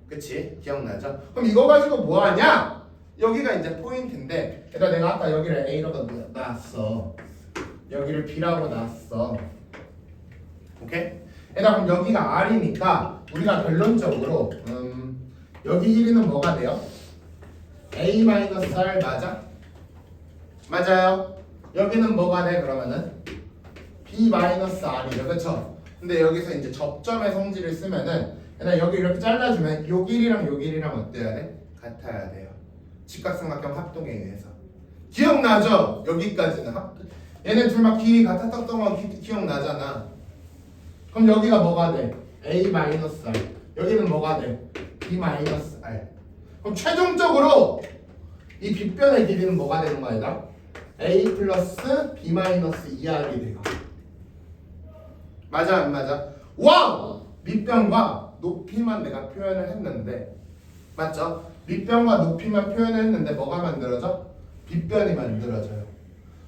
그치? 기억나죠? 그럼 이거 가지고 뭐 하냐? 여기가 이제 포인트인데 일단 내가 아까 여기를 A라고 놨어. 여기를 B라고 놨어. 오케이? 일단 그럼 여기가 R이니까 우리가 결론적으로 여기 길이는 뭐가 돼요? A-R 맞아? 맞아요? 여기는 뭐가 돼 그러면은? B-R이죠 그쵸? 근데 여기서 이제 접점의 성질을 쓰면은 일단 여기 이렇게 잘라주면 요 길이랑 요 길이랑 어때야 돼? 같아야 돼요. 직각삼각형 합동에 의해서. 기억나죠? 여기까지는 얘네 둘 막 길이 같았던 건 기억나잖아. 그럼 여기가 뭐가 돼? A-R. 여기는 뭐가 돼? B-R. 그럼 최종적으로 이 빗변의 길이는 뭐가 되는 거야 얘들아? A 플러스 B-2R이 돼요. 맞아 안 맞아? 와우! 밑변과 높이만 내가 표현을 했는데 맞죠? 밑변과 높이만 표현을 했는데 뭐가 만들어져? 빗변이 만들어져요.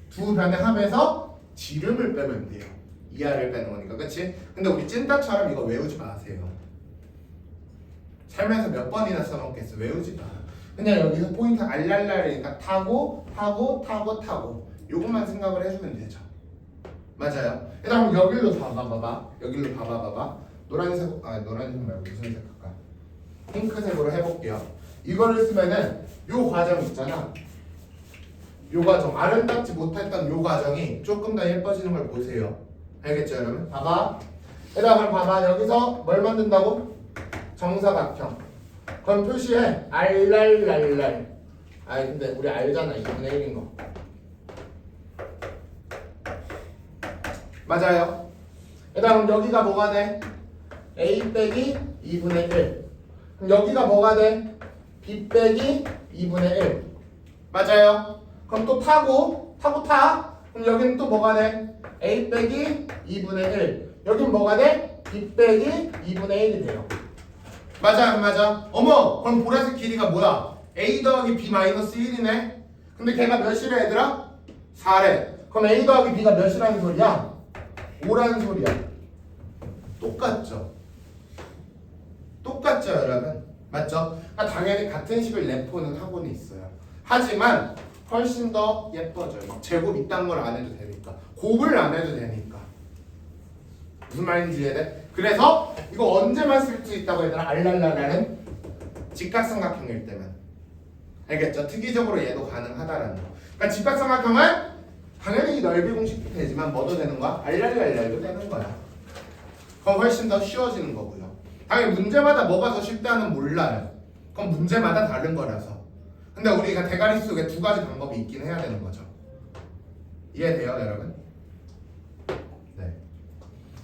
두 변의 합에서 지름을 빼면 돼요. 이하를 빼는 거니까 그치? 근데 우리 찐따처럼 이거 외우지 마세요. 살면서 몇 번이나 써먹겠어. 외우지 마. 그냥 여기서 포인트 알랄랄이니까 타고 요것만 생각을 해주면 되죠. 맞아요. 일단 여기로 봐봐. 여기로 봐봐. 노란색 말고 무슨 색 할까? 핑크색으로 해볼게요. 이거를 쓰면은 요 과정 있잖아. 요 과정 아름답지 못했던 요 과정이 조금 더 예뻐지는 걸 보세요. 알겠죠 여러분? 봐봐. 그럼 봐봐 여기서 뭘 만든다고? 정사각형. 그럼 표시해 알랄랄랄. 아니 근데 우리 알잖아 2분의 1인 거. 맞아요. 그다음 여기가 뭐가 돼? a 빼기 2분의 1. 그럼 여기가 뭐가 돼? b 빼기 2분의 1. 맞아요. 그럼 또 타고 타. 그럼 여기는 또 뭐가 돼? a 빼기 2분의 1. 여긴 뭐가 돼? b 빼기 2분의 1이 돼요. 맞아 안 맞아? 어머 그럼 보라색 길이가 뭐야? a 더하기 b 마이너스 1이네. 근데 걔가 몇이래 얘들아? 4래. 그럼 a 더하기 b가 몇이라는 소리야? 5라는 소리야. 똑같죠? 똑같죠 여러분? 맞죠? 그러니까 당연히 같은 식을 내포는 하고는 있어요. 하지만 훨씬 더 예뻐져요. 막 제곱 이딴 걸 안 해도 되니까. 곱을 안 해도 되니까. 무슨 말인지 이해돼? 그래서 이거 언제만 쓸 수 있다고 얘들아? 알랄라라는 직각삼각형일 때만. 알겠죠? 특이적으로 얘도 가능하다라는 거. 그러니까 직각삼각형은 당연히 이 넓이 공식도 되지만 뭐도 되는 거야? 알랄랄랄도 되는 거야. 그럼 훨씬 더 쉬워지는 거고요. 당연히 문제마다 뭐가 더 쉽다는 몰라요. 그럼 문제마다 다른 거라서. 근데 우리가 대가리 속에 두 가지 방법이 있긴 해야 되는 거죠. 이해돼요 여러분? 네.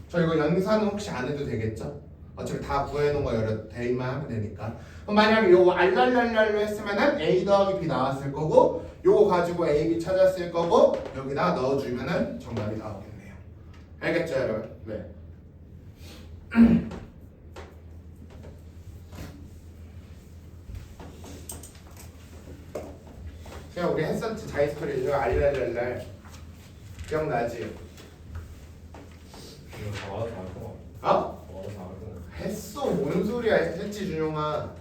저 이거 연산은 혹시 안 해도 되겠죠? 어차피 다 구해놓은 거 여러 대입만 하면 되니까. 그럼 만약에 요거 알랄랄랄로 했으면은 a 더하기 b 나왔을 거고 요거 가지고 a, b 찾았을 거고 여기다 넣어주면은 정답이 나오겠네요. 알겠죠 여러분? 네. 그냥 우리 했었지 자이스토리 이거 알랄랄랄 기억나지? 이거 다 와서 안 거. 어? 와서 안 거. 했어 뭔 소리야 했지 준용아.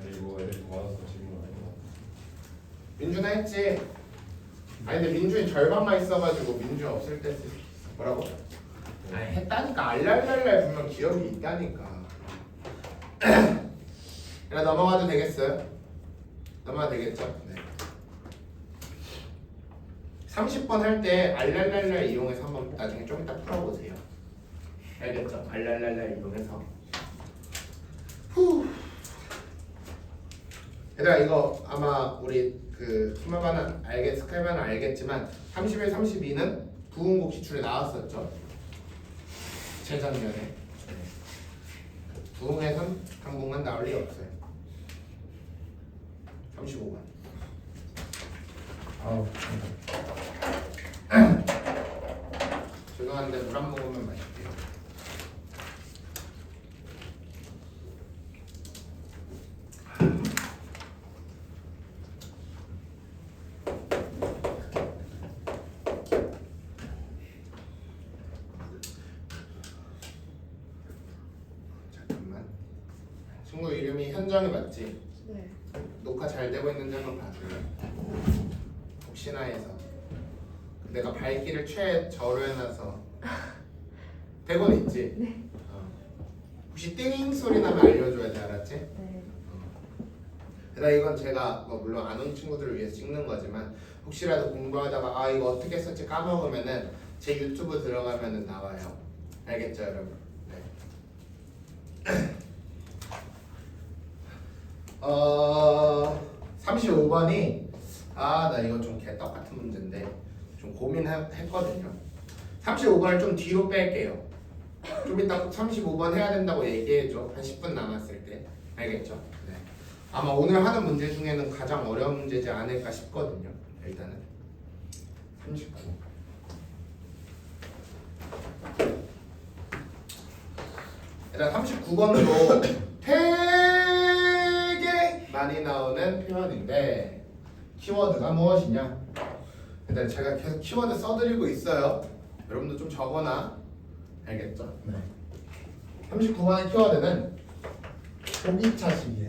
아니 이거 애들 와서 지금 아니고. 민준아 했지. 아니 근데 민준이 절반만 있어가지고 민준 없을 때 쓰. 뭐라고? 아니 했다니까 알랄랄랄 분명 기억이 있다니까. 그래 넘어가도 되겠어요? 넘어가도 되겠죠? 네. 30번 할 때 알랄랄랄 이용해서 한번 나중에 좀 이따 풀어보세요. 알겠죠? 알랄랄랄 이용해서. 후. 얘들아 이거 아마 우리 그 스마바는 스카이바는 알겠지만 31, 32는 부흥곡 기출에 나왔었죠. 재작년에. 부흥에선 당분간 나올 리 없어요. 35번. 아우. 죄송한데 물 한 모금만 마실게요. 잠깐만. 친구 이름이 현정이 맞지? 네. 녹화 잘 되고 있는지 한번 봐줄래? 혹시나 해서 내가 밝기를 최저로 해놔서 되고는 있지? 네. 혹시 띵 소리 나면 알려줘야 돼 알았지? 네. 그러니까 이건 제가 뭐 물론 안 온 친구들을 위해서 찍는 거지만 혹시라도 공부하다가 아 이거 어떻게 썼지 까먹으면은 제 유튜브 들어가면은 나와요. 알겠죠 여러분? 네. 35번이 나 이거 좀 개떡 같은 문제인데 좀 고민했거든요. 35번을 좀 뒤로 뺄게요. 좀 이따 35번 해야 된다고 얘기해줘. 한 10분 남았을 때. 알겠죠? 네. 아마 오늘 하는 문제 중에는 가장 어려운 문제지 않을까 싶거든요. 일단은 39. 일단 39번도 되게 많이 나오는 표현인데 키워드가 무엇이냐? 일단 제가 계속 키워드 써드리고 있어요. 여러분도 좀 적어놔. 알겠죠? 네. 39번의 키워드는 보기차식이에요.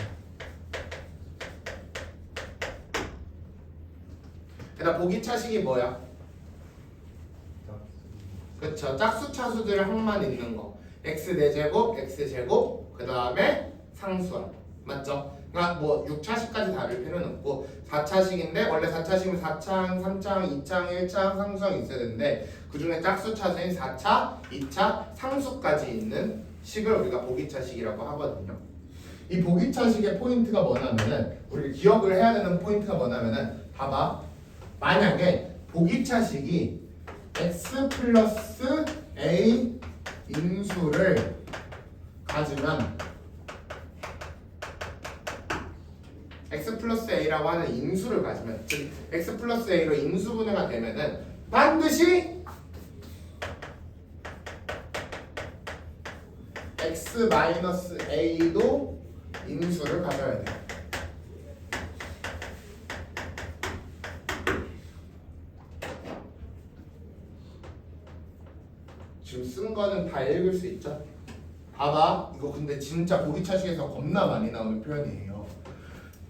일단 보기차식이 뭐야? 그쵸? 짝수 차수들 항만 있는 거. x 4제곱 x 제곱 그 다음에 상수함 맞죠? 그러니까 뭐 6차식까지 다룰 필요는 없고 4차식인데 원래 4차식은 4창, 3창, 2창, 1창 상수항이 있어야 되는데 그 중에 짝수 차수인 4차, 2차, 상수까지 있는 식을 우리가 보기차식이라고 하거든요. 이 보기차식의 포인트가 뭐냐면은 우리 기억을 해야 되는 포인트가 뭐냐면은 봐봐 만약에 보기차식이 x 플러스 a 인수를 가지면 x 플러스 a라고 하는 인수를 가지면 즉 x 플러스 a로 인수분해가 되면은 반드시 x 마이너스 a도 인수를 가져야 돼. 지금 쓴 거는 다 읽을 수 있죠? 봐봐 이거 근데 진짜 보기차식에서 겁나 많이 나오는 표현이에요.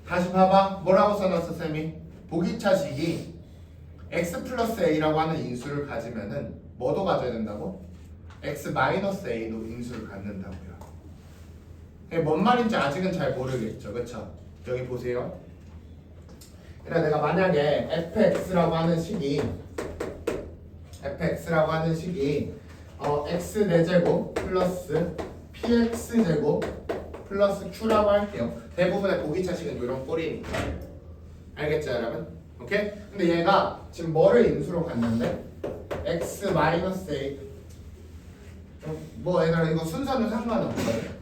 다시 봐봐 뭐라고 써놨어 쌤이? 보기차식이 x 플러스 a라고 하는 인수를 가지면은 뭐도 가져야 된다고? x 마이너스 a도 인수를 갖는다고요. 이게 뭔 말인지 아직은 잘 모르겠죠 그쵸? 여기 보세요. 그러니까 내가 만약에 fx라고 하는 식이 x 4제곱 플러스 px 제곱 플러스 q라고 할게요. 대부분의 보기차식은 이런 꼴이니까 알겠죠 여러분? 오케이? 근데 얘가 지금 뭐를 인수로 갔는데 x 마이너스 a 뭐 얘들아 이거 순서는 상관없어요.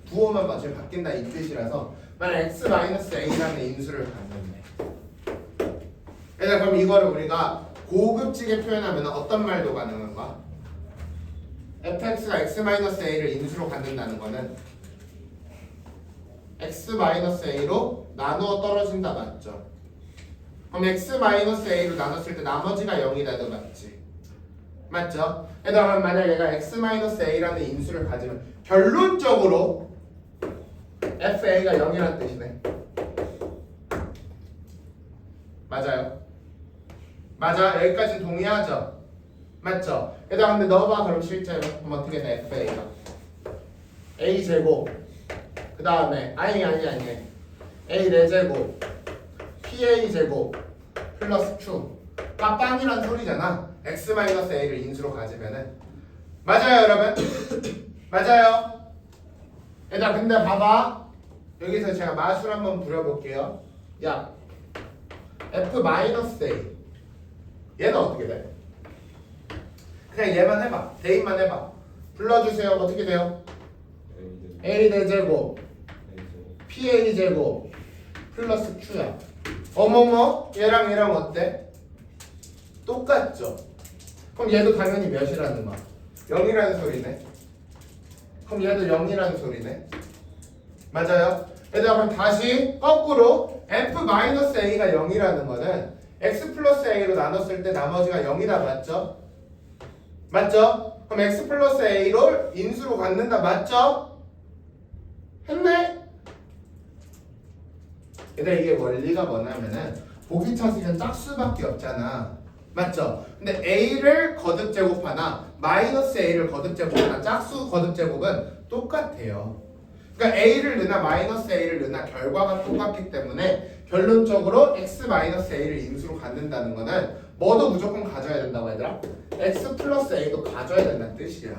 부호만 맞추면 바뀐다 이 뜻이라서 만약 x 마이너스 a라는 인수를 갔는데 얘들아 그럼 이거를 우리가 고급지게 표현하면 어떤 말도 가능한가? fx가 x-a를 인수로 갖는다는 거는 x-a로 나누어 떨어진다 맞죠? 그럼 x-a로 나눴을 때 나머지가 0이라도 맞지? 맞죠? 얘들아 만약 얘가 x-a라는 인수를 가지면 결론적으로 fa가 0이라는 뜻이네. 맞아요? 맞아 여기까지는 동의하죠? 맞죠? 얘들아 근데 넣어봐 그럼 실제로 그럼 어떻게 돼 fa가 a 제곱 그 다음에 아니 a 4제곱 pa 제곱 플러스 q가 빵이란 소리잖아. x-a를 인수로 가지면은 맞아요 여러분? 맞아요? 얘들아 근데 봐봐 여기서 제가 마술 한번 부려볼게요. 야 f-a 얘는 어떻게 돼? 그냥 얘만 해봐. 대입만 해봐. 불러주세요. 어떻게 돼요? a 4제곱 pa 제곱 플러스 q야. 어머머 얘랑 얘랑 어때? 똑같죠? 그럼 얘도 당연히 몇이라는 거야? 0이라는 소리네. 그럼 얘도 0이라는 소리네. 맞아요? 얘들아 그럼 다시 거꾸로 f-a가 0이라는 거는 x 플러스 a로 나눴을 때 나머지가 0이다 맞죠? 맞죠? 그럼 x 플러스 a를 인수로 갖는다 맞죠? 했네? 얘들아 이게 원리가 뭐냐면은 보기차식은 짝수밖에 없잖아 맞죠? 근데 a를 거듭 제곱하나 마이너스 a를 거듭 제곱하나 짝수 거듭 제곱은 똑같아요. 그러니까 a를 넣나 마이너스 a를 넣나 결과가 똑같기 때문에 결론적으로 x-a를 인수로 갖는다는 거는 뭐도 무조건 가져야 된다고 얘들아? x 플러스 a도 가져야 된다는 뜻이야.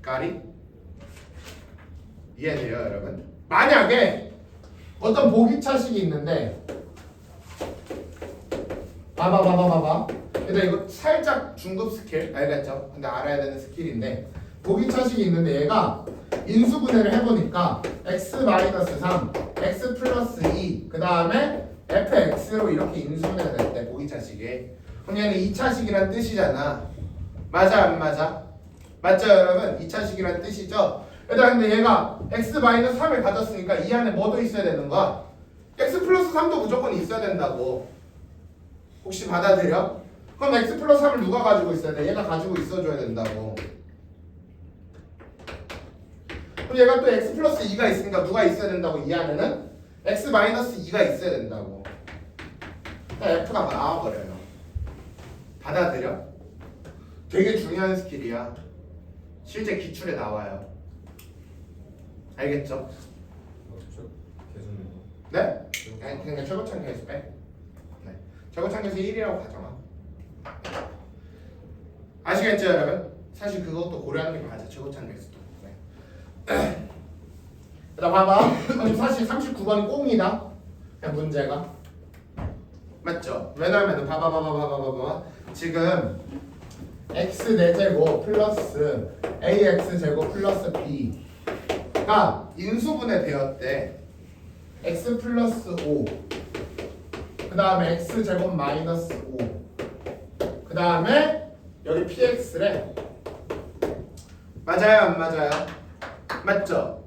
까리? 이해돼요 여러분? 만약에 어떤 보기차식이 있는데 봐봐 얘들아 이거 살짝 중급 스킬 알겠죠? 근데 알아야 되는 스킬인데 보기차식이 있는데 얘가 인수분해를 해보니까 x-3, x 플러스 2, 그 다음에 fx로 이렇게 인수분해가 될 때 보기차식이 그럼 얘는 2차식이란 뜻이잖아. 맞아 안 맞아? 맞죠 여러분? 2차식이란 뜻이죠? 얘들아 근데 얘가 x-3을 가졌으니까 이 안에 뭐도 있어야 되는 거야? x 플러스 3도 무조건 있어야 된다고. 혹시 받아들여? 그럼 x 플러스 3을 누가 가지고 있어야 돼? 얘가 가지고 있어줘야 된다고. 그럼 얘가 또 x 플러스 2가 있으니까 누가 있어야 된다고 이 안에는? x 마이너스 2가 있어야 된다고. f가 나와버려요. 받아들여? 되게 중요한 스킬이야. 실제 기출에 나와요. 알겠죠? 계속 네? 그러니까 최고창계에서 빼. 네. 최고창계에서 1이라고 가정하. 아시겠죠 여러분? 사실 그것도 고려하는 게 맞아. 최고창계에서도. 네. 그다음 봐봐. 그럼 사실 39번이 꽁이다. 그냥 문제가. 맞죠? 왜냐면 봐봐. 지금 x 4제곱 플러스 ax 제곱 플러스 b가 인수분해 되었대. x 플러스 5. 그 다음에 x 제곱 마이너스 5. 그 다음에 여기 px래. 맞아요 안 맞아요? 맞죠?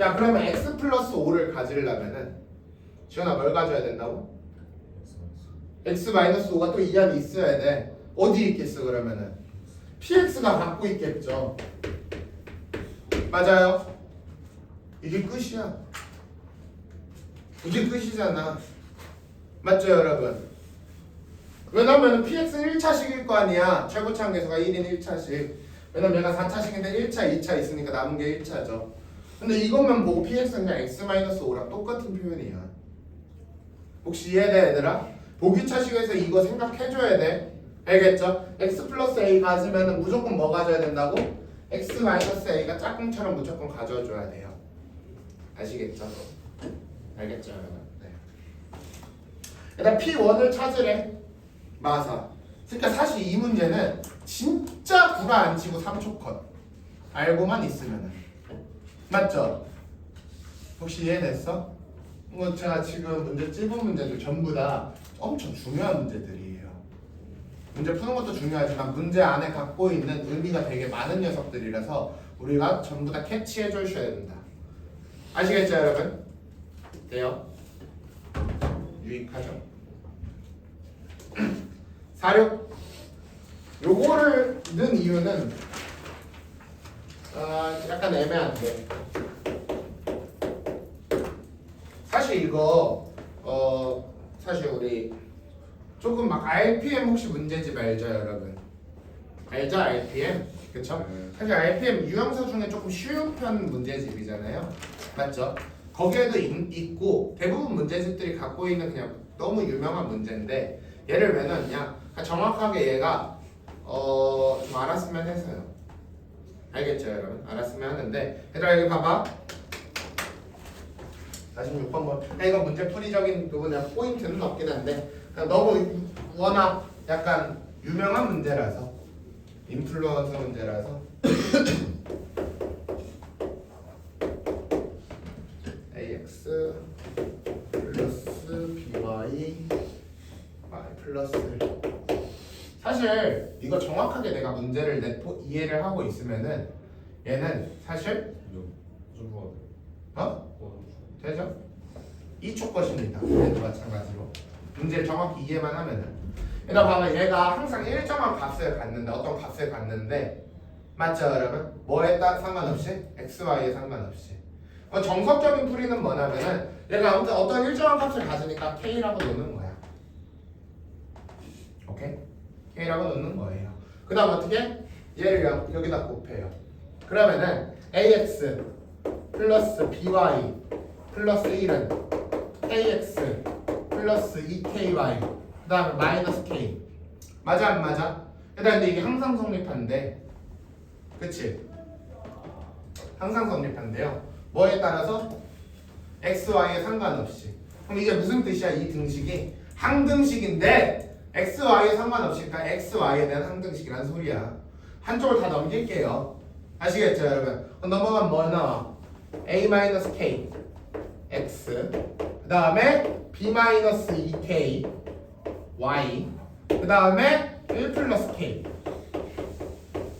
야 그러면 x 플러스 5를 가지려면은 지원아 뭘 가져야 된다고? x 마이너스 5가 또 이 안에 있어야 돼. 어디 있겠어 그러면은? px가 갖고 있겠죠. 맞아요? 이게 끝이야. 이게 끝이잖아. 맞죠 여러분? 왜냐면 px는 1차식일 거 아니야. 최고차항계수가 1인 1차식. 왜냐면 얘가 4차식인데 1차, 2차 있으니까 남은 게 1차죠. 근데 이것만 보고 px는 그냥 x-5랑 똑같은 표현이야. 혹시 이해돼 얘들아? 보기차식에서 이거 생각해줘야 돼. 알겠죠? x 플러스 a 가지면은 무조건 뭐 가져야 된다고? x 마이너스 a가 짝꿍처럼 무조건 가져줘야 돼요. 아시겠죠? 알겠죠 여러분? 네. 일단 p1을 찾으래. 마사. 그러니까 사실 이 문제는 진짜 구라 안 치고 3초 컷. 알고만 있으면은. 맞죠? 혹시 이해됐어? 제가 지금 문제 찝은 문제들 전부 다 엄청 중요한 문제들이에요. 문제 푸는 것도 중요하지만 문제 안에 갖고 있는 의미가 되게 많은 녀석들이라서 우리가 전부 다 캐치해 주셔야 된다. 아시겠죠 여러분? 돼요? 유익하죠? 46 요거를 넣은 이유는 약간 애매한데 사실 이거 사실 우리 조금 막 RPM 혹시 문제집 알죠 여러분? 알죠 RPM? 그쵸? 사실 RPM 유형서 중에 조금 쉬운 편 문제집이잖아요. 맞죠? 거기에도 있고 대부분 문제집들이 갖고 있는 그냥 너무 유명한 문제인데 얘를 왜 넣냐? 정확하게 얘가 좀 알았으면 해서요. 알겠죠 여러분? 알았으면 하는데 얘들아 여기 봐봐. 46번 뭐 이건 문제풀이적인 부분에 포인트는 없긴 한데 그냥 너무 워낙 약간 유명한 문제라서 인플루언서 문제라서 ax 플러스 by 플러스 사실 이거 정확하게 내가 문제를 이해를 하고 있으면은 얘는 사실 되죠? 2초 것입니다. 얘도 마찬가지로 문제를 정확히 이해만 하면은 얘가 봐봐 얘가 항상 일정한 값을 갖는데 어떤 값을 갖는데 맞죠 여러분? 뭐에 따라 상관없이? x, y에 상관없이 정석적인 풀이는 뭐냐면은 얘가 아무튼 어떤 일정한 값을 가지니까 k라고 놓는 거야. 오케이? k라고 놓는 거예요. 그 다음 어떻게? 얘를 여기다 곱해요. 그러면은 ax 플러스 by 플러스 1은 kx 플러스 2ky 그 다음에 마이너스 k 맞아 안 맞아? 일단 근데 이게 항상 성립한데 그치? 항상 성립한데요. 뭐에 따라서? x, y에 상관없이. 그럼 이게 무슨 뜻이야 이 등식이? 항등식인데 x, y에 상관없이 그러니까 x, y에 대한 항등식이란 소리야. 한쪽을 다 넘길게요. 아시겠죠 여러분? 그럼 넘어가면 뭐 나와? a-k x 그 다음에 b-2k y 그 다음에 1 플러스 k는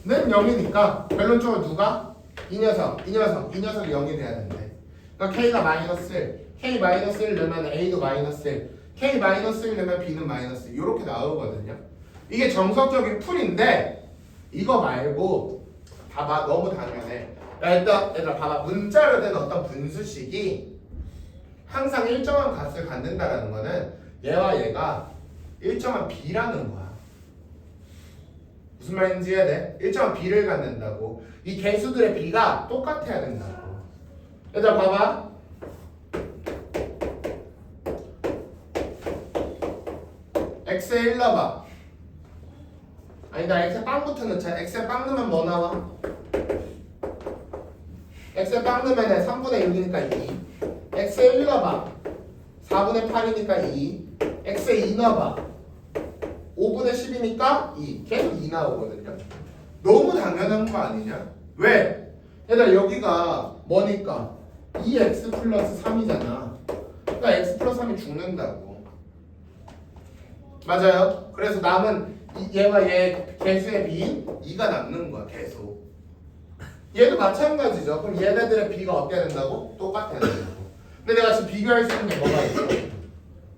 0이니까 결론적으로 누가? 이 녀석이 0이 돼야 된대. 그러니까 k가 마이너스 1 k 마이너스 1 넣으면 a도 마이너스 1 k 마이너스 1 넣으면 b는 마이너스 1 이렇게 나오거든요. 이게 정석적인 풀인데 이거 말고 봐봐 너무 당연해. 일단 얘들아 봐봐 문자로 된 어떤 분수식이 항상 일정한 값을 갖는다라는 거는 얘와 얘가 일정한 b라는 거야. 무슨 말인지 이해야 돼? 일정한 b를 갖는다고. 이 개수들의 b가 똑같아야 된다고. 얘들아 봐봐. x에 1 넣어봐. 아니다, x에 빵부터 넣자. x에 빵 넣으면 뭐 나와? x에 빵 넣으면 3분의 6이니까 2. x에 1 넣어봐. 4분의 8이니까 2. x에 2 넣어봐. 5분의 10이니까 2. 계속 2 나오거든요. 너무 당연한 거 아니냐? 왜? 얘들아 여기가 뭐니까? 2x 플러스 3이잖아. 그러니까 x 플러스 3이 죽는다고. 맞아요? 그래서 남은 얘와 얘 개수의 b인 2가 남는 거야 계속. 얘도 마찬가지죠. 그럼 얘네들의 b가 어때야 된다고? 똑같아야 된다고. 근데 내가 지금 비교할 수 있는 게 뭐가 있어?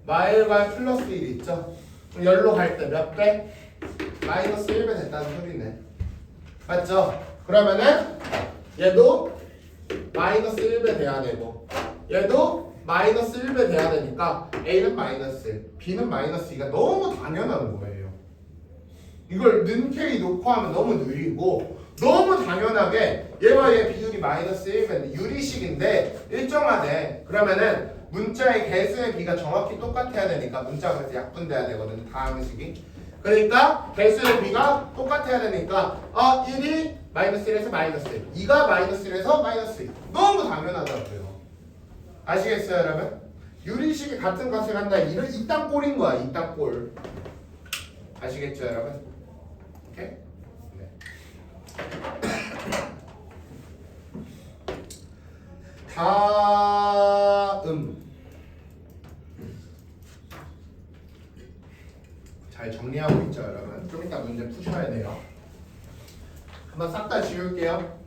마일과 플러스 1 있죠? 그럼 열로 갈 때 몇 배? 마이너스 1배 됐다는 소리네. 맞죠? 그러면은 얘도 마이너스 1배 돼야 되고 얘도 마이너스 1배 돼야 되니까 A는 마이너스 1, B는 마이너스 2가 너무 당연한 거예요. 이걸 는K 놓고 하면 너무 느리고 너무 당연하게 얘와 얘 비율이 마이너스 1배 유리식인데 일정하대. 그러면은 문자의 개수의 비가 정확히 똑같아야 되니까 문자가 그래서 약분돼야 되거든 다음 식이. 그러니까 개수의 비가 똑같아야 되니까 1이 마이너스 1에서 마이너스 1, 2가 마이너스 1에서 마이너스 2. 너무 당연하다고요. 아시겠어요 여러분? 유리식이 같은 값을 간다. 이딴 꼴인 거야. 이딴 꼴. 아시겠죠 여러분? 오케이? 네. 다음 잘 정리하고 있죠 여러분? 좀 이따 문제 푸셔야 돼요. 한번 싹 다 지울게요.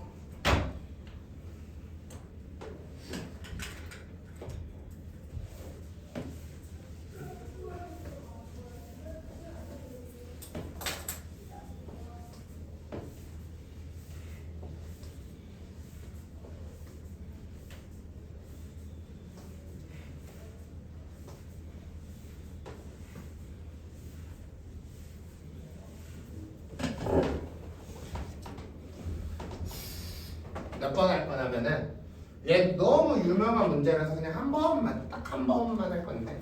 몇 번 할 거냐면은 얘 너무 유명한 문제라서 그냥 한 번만 딱 한 번만 할 건데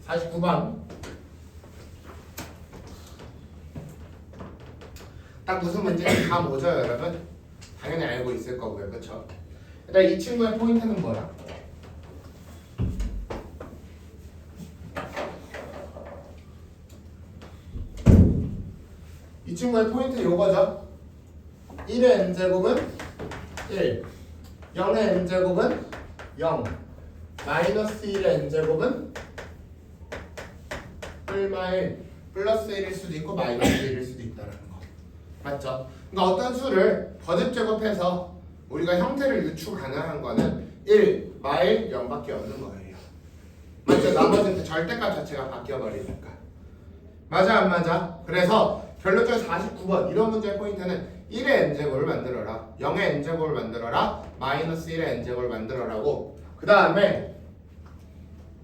49번 딱 무슨 문제인지 다 뭐죠 여러분? 당연히 알고 있을 거고요 그쵸? 일단 이 친구의 포인트는 뭐야? 이 친구의 포인트 요거죠. 1의 n제곱은 1, 0의 n제곱은 0, 마이너스 1의 n제곱은 얼마 1, 플러스 1일 수도 있고 마이너스 1일 수도 있다는 거. 맞죠? 그러니까 어떤 수를 거듭 제곱해서 우리가 형태를 유추 가능한 거는 1, 마일 0밖에 없는 거예요. 맞죠? 나머지는 절대값 자체가 바뀌어버리니까. 맞아 안 맞아? 그래서 결론적으로 49번 이런 문제의 포인트는 1의 n제곱을 만들어라, 0의 n제곱을 만들어라, 마이너스 1의 n제곱을 만들어라고. 그 다음에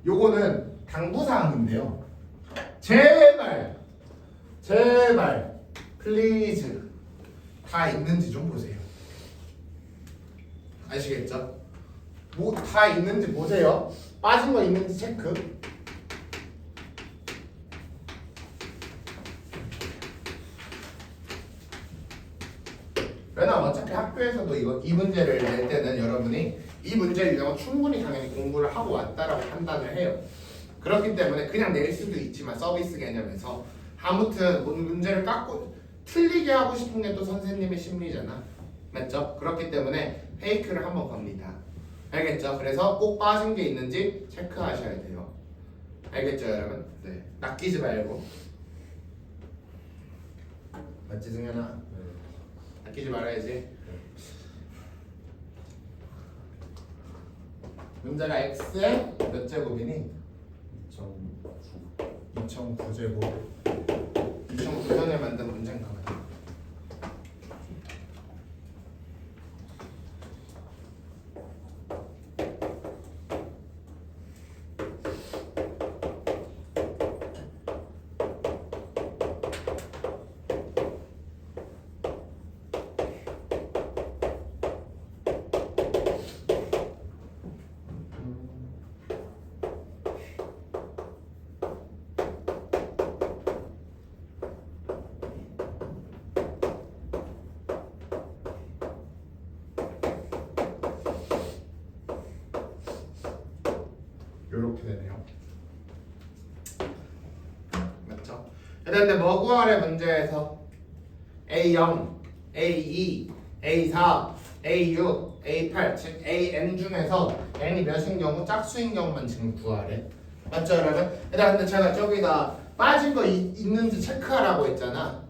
요거는 당부사항인데요. 제발 플리즈 다 있는지 좀 보세요. 아시겠죠? 뭐 다 있는지 보세요. 빠진 거 있는지 체크. 왜냐면 어차피 학교에서도 이 문제를 낼 때는 여러분이 이 문제 유형은 충분히 당연히 공부를 하고 왔다라고 판단을 해요. 그렇기 때문에 그냥 낼 수도 있지만 서비스 개념에서 아무튼 문제를 깎고 틀리게 하고 싶은 게 또 선생님의 심리잖아. 맞죠? 그렇기 때문에 페이크를 한번 겁니다. 알겠죠? 그래서 꼭 빠진 게 있는지 체크하셔야 돼요. 알겠죠 여러분? 네. 낚이지 말고. 맞지 승현아? 낚이지 말아야지. 문제가 x의 몇 제곱이니? 2009제곱. 2009년에 만든 문제인가 보다. 이렇게 되네요. 맞죠? 근데 뭐 구하래 문제에서 A0, A2, A4, A6, A8 즉 AN 중에서 N이 몇인 경우 짝수인 경우만 지금 구하래. 맞죠 여러분? 근데 제가 저기다 빠진 거 있는지 체크하라고 했잖아.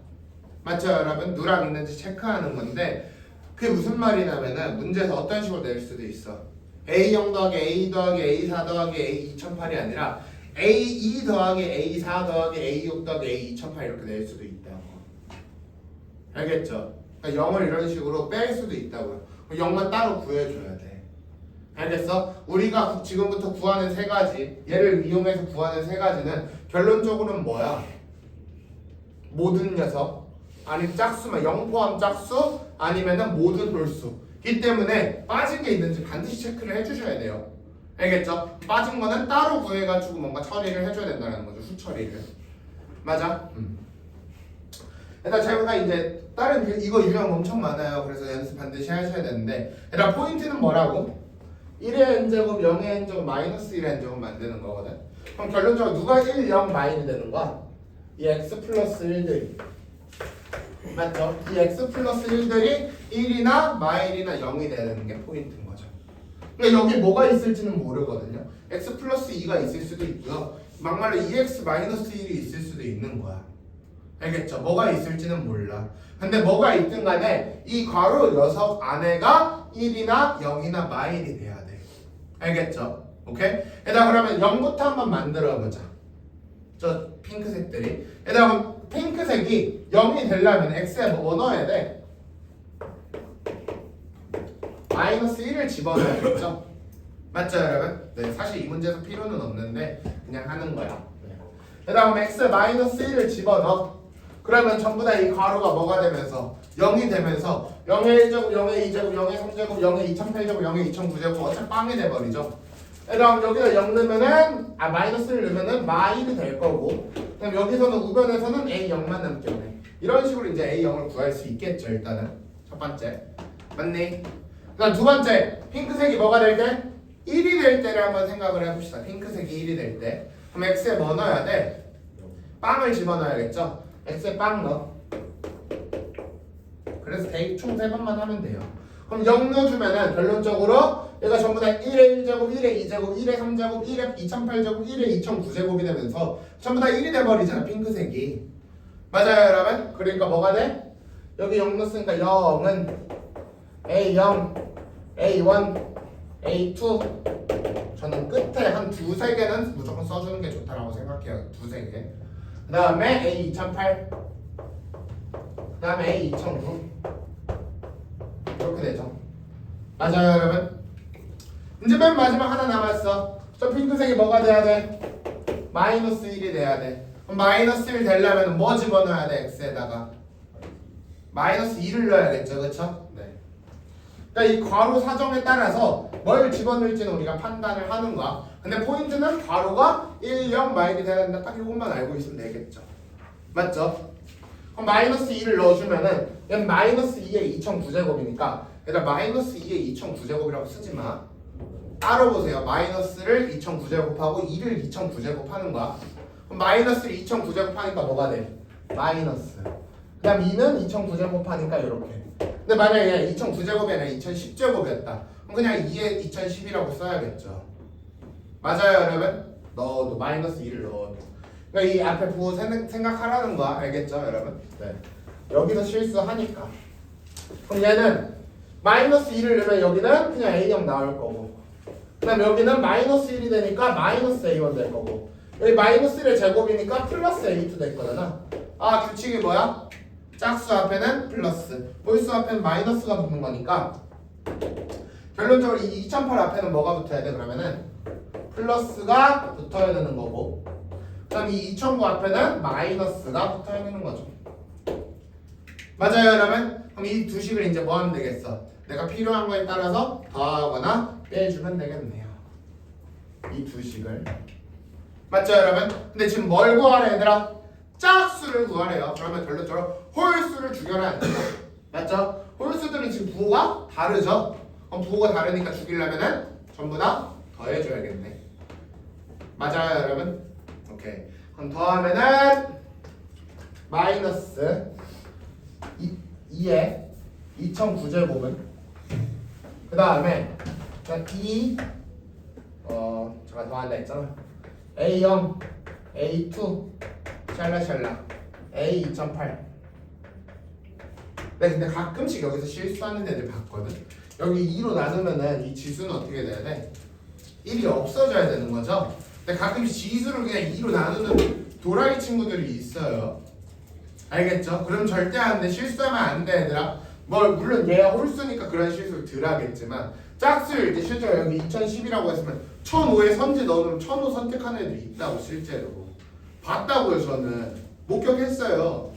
맞죠 여러분? 누락 있는지 체크하는 건데 그게 무슨 말이냐면은 문제에서 어떤 식으로 낼 수도 있어. A0 더하기 A 더하기 A4 더하기 A 2008이 아니라 A2 더하기 A4 더하기 A6 더하기 A 2008 이렇게 낼 수도 있다고. 알겠죠? 그러니까 0을 이런 식으로 뺄 수도 있다고요. 0만 따로 구해줘야 돼. 알겠어? 우리가 지금부터 구하는 세 가지, 얘를 이용해서 구하는 세 가지는 결론적으로는 뭐야? 모든 녀석, 아니면 짝수만 0 포함 짝수, 아니면은 모든 홀수. 이 때문에 빠진 게 있는지 반드시 체크를 해주셔야 돼요. 알겠죠? 빠진 거는 따로 구해가지고 뭔가 처리를 해줘야 된다는 거죠. 수처리를. 맞아? 일단 제가 이제 다른 이거 유형 엄청 많아요. 그래서 연습 반드시 하셔야 되는데 일단 포인트는 뭐라고? 1의 n제곱, 0의 n제곱, 마이너스 1의 n제곱 만드는 거거든. 그럼 결론적으로 누가 1, 0 마이너스 되는 거야? 이 x 플러스 1들이 맞죠? 이 x 플러스 1들이 1이나 마일이나 0이 되는 게 포인트인 거죠. 그러니까 여기 뭐가 있을지는 모르거든요. x 플러스 2가 있을 수도 있고요. 막말로 2x 마이너스 1이 있을 수도 있는 거야. 알겠죠? 뭐가 있을지는 몰라. 근데 뭐가 있든 간에 이 괄호 녀석 안에가 1이나 0이나 마일이 돼야 돼. 알겠죠? 오케이? 일단 그러면 0부터 한번 만들어 보자. 저 핑크색들이. 일단 핑크색이 0이 되려면 x에 뭐 넣어야 돼? 마이너스 1을 집어넣어야겠죠? 맞죠 여러분? 네, 사실 이 문제에서 필요는 없는데 그냥 하는 거야. 네. 그 다음에 x에 마이너스 1을 집어넣어. 그러면 전부 다 이 괄호가 뭐가 되면서 0이 되면서 0의 1제곱, 0의 2제곱, 0의 3제곱, 0의 2008제곱, 0의 2009제곱 어차피 빵이 돼버리죠. 그럼 여기다 0 넣으면은 마이너스를 넣으면은 마일이 될 거고 그럼 여기서는 우변에서는 A0만 남겠네. 이런 식으로 이제 A0을 구할 수 있겠죠. 일단은 첫 번째 맞니? 그다음 두 번째 핑크색이 뭐가 될 때? 1이 될 때를 한번 생각을 해봅시다. 핑크색이 1이 될 때 그럼 x에 뭐 넣어야 돼? 빵을 집어넣어야겠죠. x에 빵 넣어. 그래서 대입 총 3번만 하면 돼요. 그럼 0 넣어주면은 결론적으로 얘가 전부 다 1의 1제곱, 1의 2제곱, 1의 3제곱, 1의 2008제곱, 1의 2009제곱이 되면서 전부 다 1이 돼버리잖아 핑크색이. 맞아요 여러분? 그러니까 뭐가 돼? 여기 0 넣었으니까 0은 A0, A1, A2 저는 끝에 한 두세 개는 무조건 써주는 게 좋다라고 생각해요. 두세 개. 그 다음에 A2008 그 다음에 A2009 이렇게 되죠. 맞아요 여러분? 이제 맨 마지막 하나 남았어. 저 핑크색이 뭐가 돼야 돼? 마이너스 1이 돼야 돼. 그럼 마이너스 1 되려면 뭐 집어넣어야 돼? x에다가 마이너스 2를 넣어야겠죠. 그쵸? 네. 그러니까 이 괄호 사정에 따라서 뭘 집어넣을지는 우리가 판단을 하는 거야. 근데 포인트는 괄호가 1, 0, 마일이 돼야 된다. 딱 이것만 알고 있으면 되겠죠. 맞죠? 그럼 마이너스 2를 넣어주면은 얘는 마이너스 2의 2009제곱이니까 얘들아 마이너스 2의 2009제곱이라고 쓰지 마. 따로 보세요. 마이너스를 2009제곱하고 2를 2009제곱 하는 거야. 그럼 마이너스를 2009제곱 하니까 뭐가 돼? 마이너스. 그 다음 2는 2009제곱 하니까 이렇게. 근데 만약에 2009제곱이 아니라 2010제곱이었다. 그럼 그냥 2에 2010이라고 써야겠죠. 맞아요 여러분? 넣어도 마이너스 2를 넣어도. 그러니까 이 앞에 부호 생각하라는 거야. 알겠죠 여러분? 네. 여기서 실수하니까. 그럼 얘는 마이너스 2를 넣으면 여기는 그냥 A0 나올 거고 그 다음 여기는 마이너스 1이 되니까 마이너스 A1 될 거고 여기 마이너스 1의 제곱이니까 플러스 A2 될 거잖아. 아 규칙이 뭐야? 짝수 앞에는 플러스 홀수 앞에는 마이너스가 붙는 거니까 결론적으로 이 2008 앞에는 뭐가 붙어야 돼? 그러면은 플러스가 붙어야 되는 거고 그 다음 이 2009 앞에는 마이너스가 붙어야 되는 거죠. 맞아요 여러분? 그럼 이 두 식을 이제 뭐 하면 되겠어? 내가 필요한 거에 따라서 더하거나 빼주면 되겠네요. 이 두 식을. 맞죠 여러분? 근데 지금 뭘 구하래 얘들아? 짝수를 구하래요. 그러면 결론적으로 홀수를 죽여라. 맞죠? 홀수들은 지금 부호가 다르죠? 그럼 부호가 다르니까 죽이려면은 전부 다 더해줘야겠네. 맞아요 여러분? 오케이. 그럼 더하면은 마이너스 2에 2009제곱은 그 다음에 2 제가 더한다 했잖아. A0 A2 샬라샬라 A 2008. 네, 근데 가끔씩 여기서 실수하는 애들 봤거든. 여기 2로 나누면은 이 지수는 어떻게 돼야 돼? 1이 없어져야 되는 거죠. 근데 가끔씩 지수를 그냥 2로 나누는 도라이 친구들이 있어요. 알겠죠? 그럼 절대 안 돼. 실수하면 안 돼, 얘들아. 뭐 물론 얘가 홀수니까 그런 실수를 덜 하겠지만 짝수일 때 실제로 여기 2010이라고 했으면 1005에 선지 넣으면 1005 선택하는 애들이 있다고 실제로 봤다고요. 저는 목격했어요.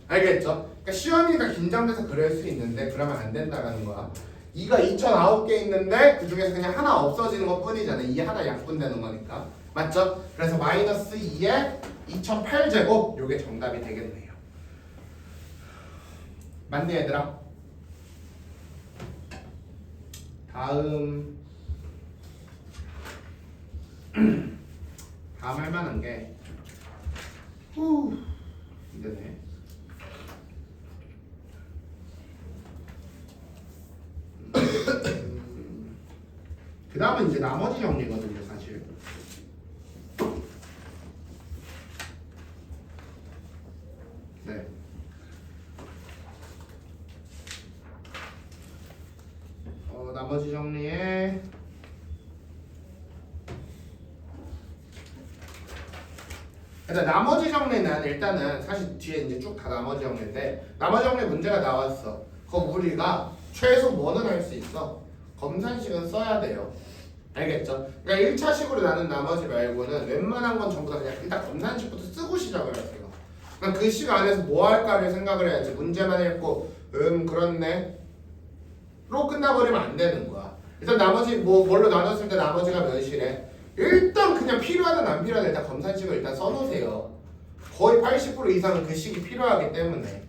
알겠죠? 그러니까 시험이니까 긴장돼서 그럴 수 있는데 그러면 안 된다라는 거야. 2가 2009개 있는데 그 중에서 그냥 하나 없어지는 것 뿐이잖아. 2 하나 약분되는 거니까. 맞죠? 그래서 마이너스 2에 2008제곱 요게 정답이 되겠네요. 맞니 얘들아? 다음 할 만한 게 이거네. 그 다음은 이제 나머지 정리거든요 사실. 네. 나머지 정리에 일단 나머지 정리는 일단은 사실 뒤에 이제 쭉 다 나머지 정리인데 나머지 정리 문제가 나왔어. 그거 우리가 최소 뭐는 할 수 있어? 검산식은 써야 돼요. 알겠죠? 그러니까 1차식으로 나눈 나머지 말고는 웬만한 건 전부 다 그냥 일단 검산식부터 쓰고 시작을 하세요. 그러니까 그 시간 안에서 뭐 할까를 생각을 해야지. 문제만 읽고 그렇네 로 끝나버리면 안 되는 거야. 일단 나머지 뭘로 나눴을 때 나머지가 몇이래? 일단 그냥 필요하든 안 필요하든 일단 검산식을 일단 써놓으세요. 거의 80% 이상은 그 식이 필요하기 때문에.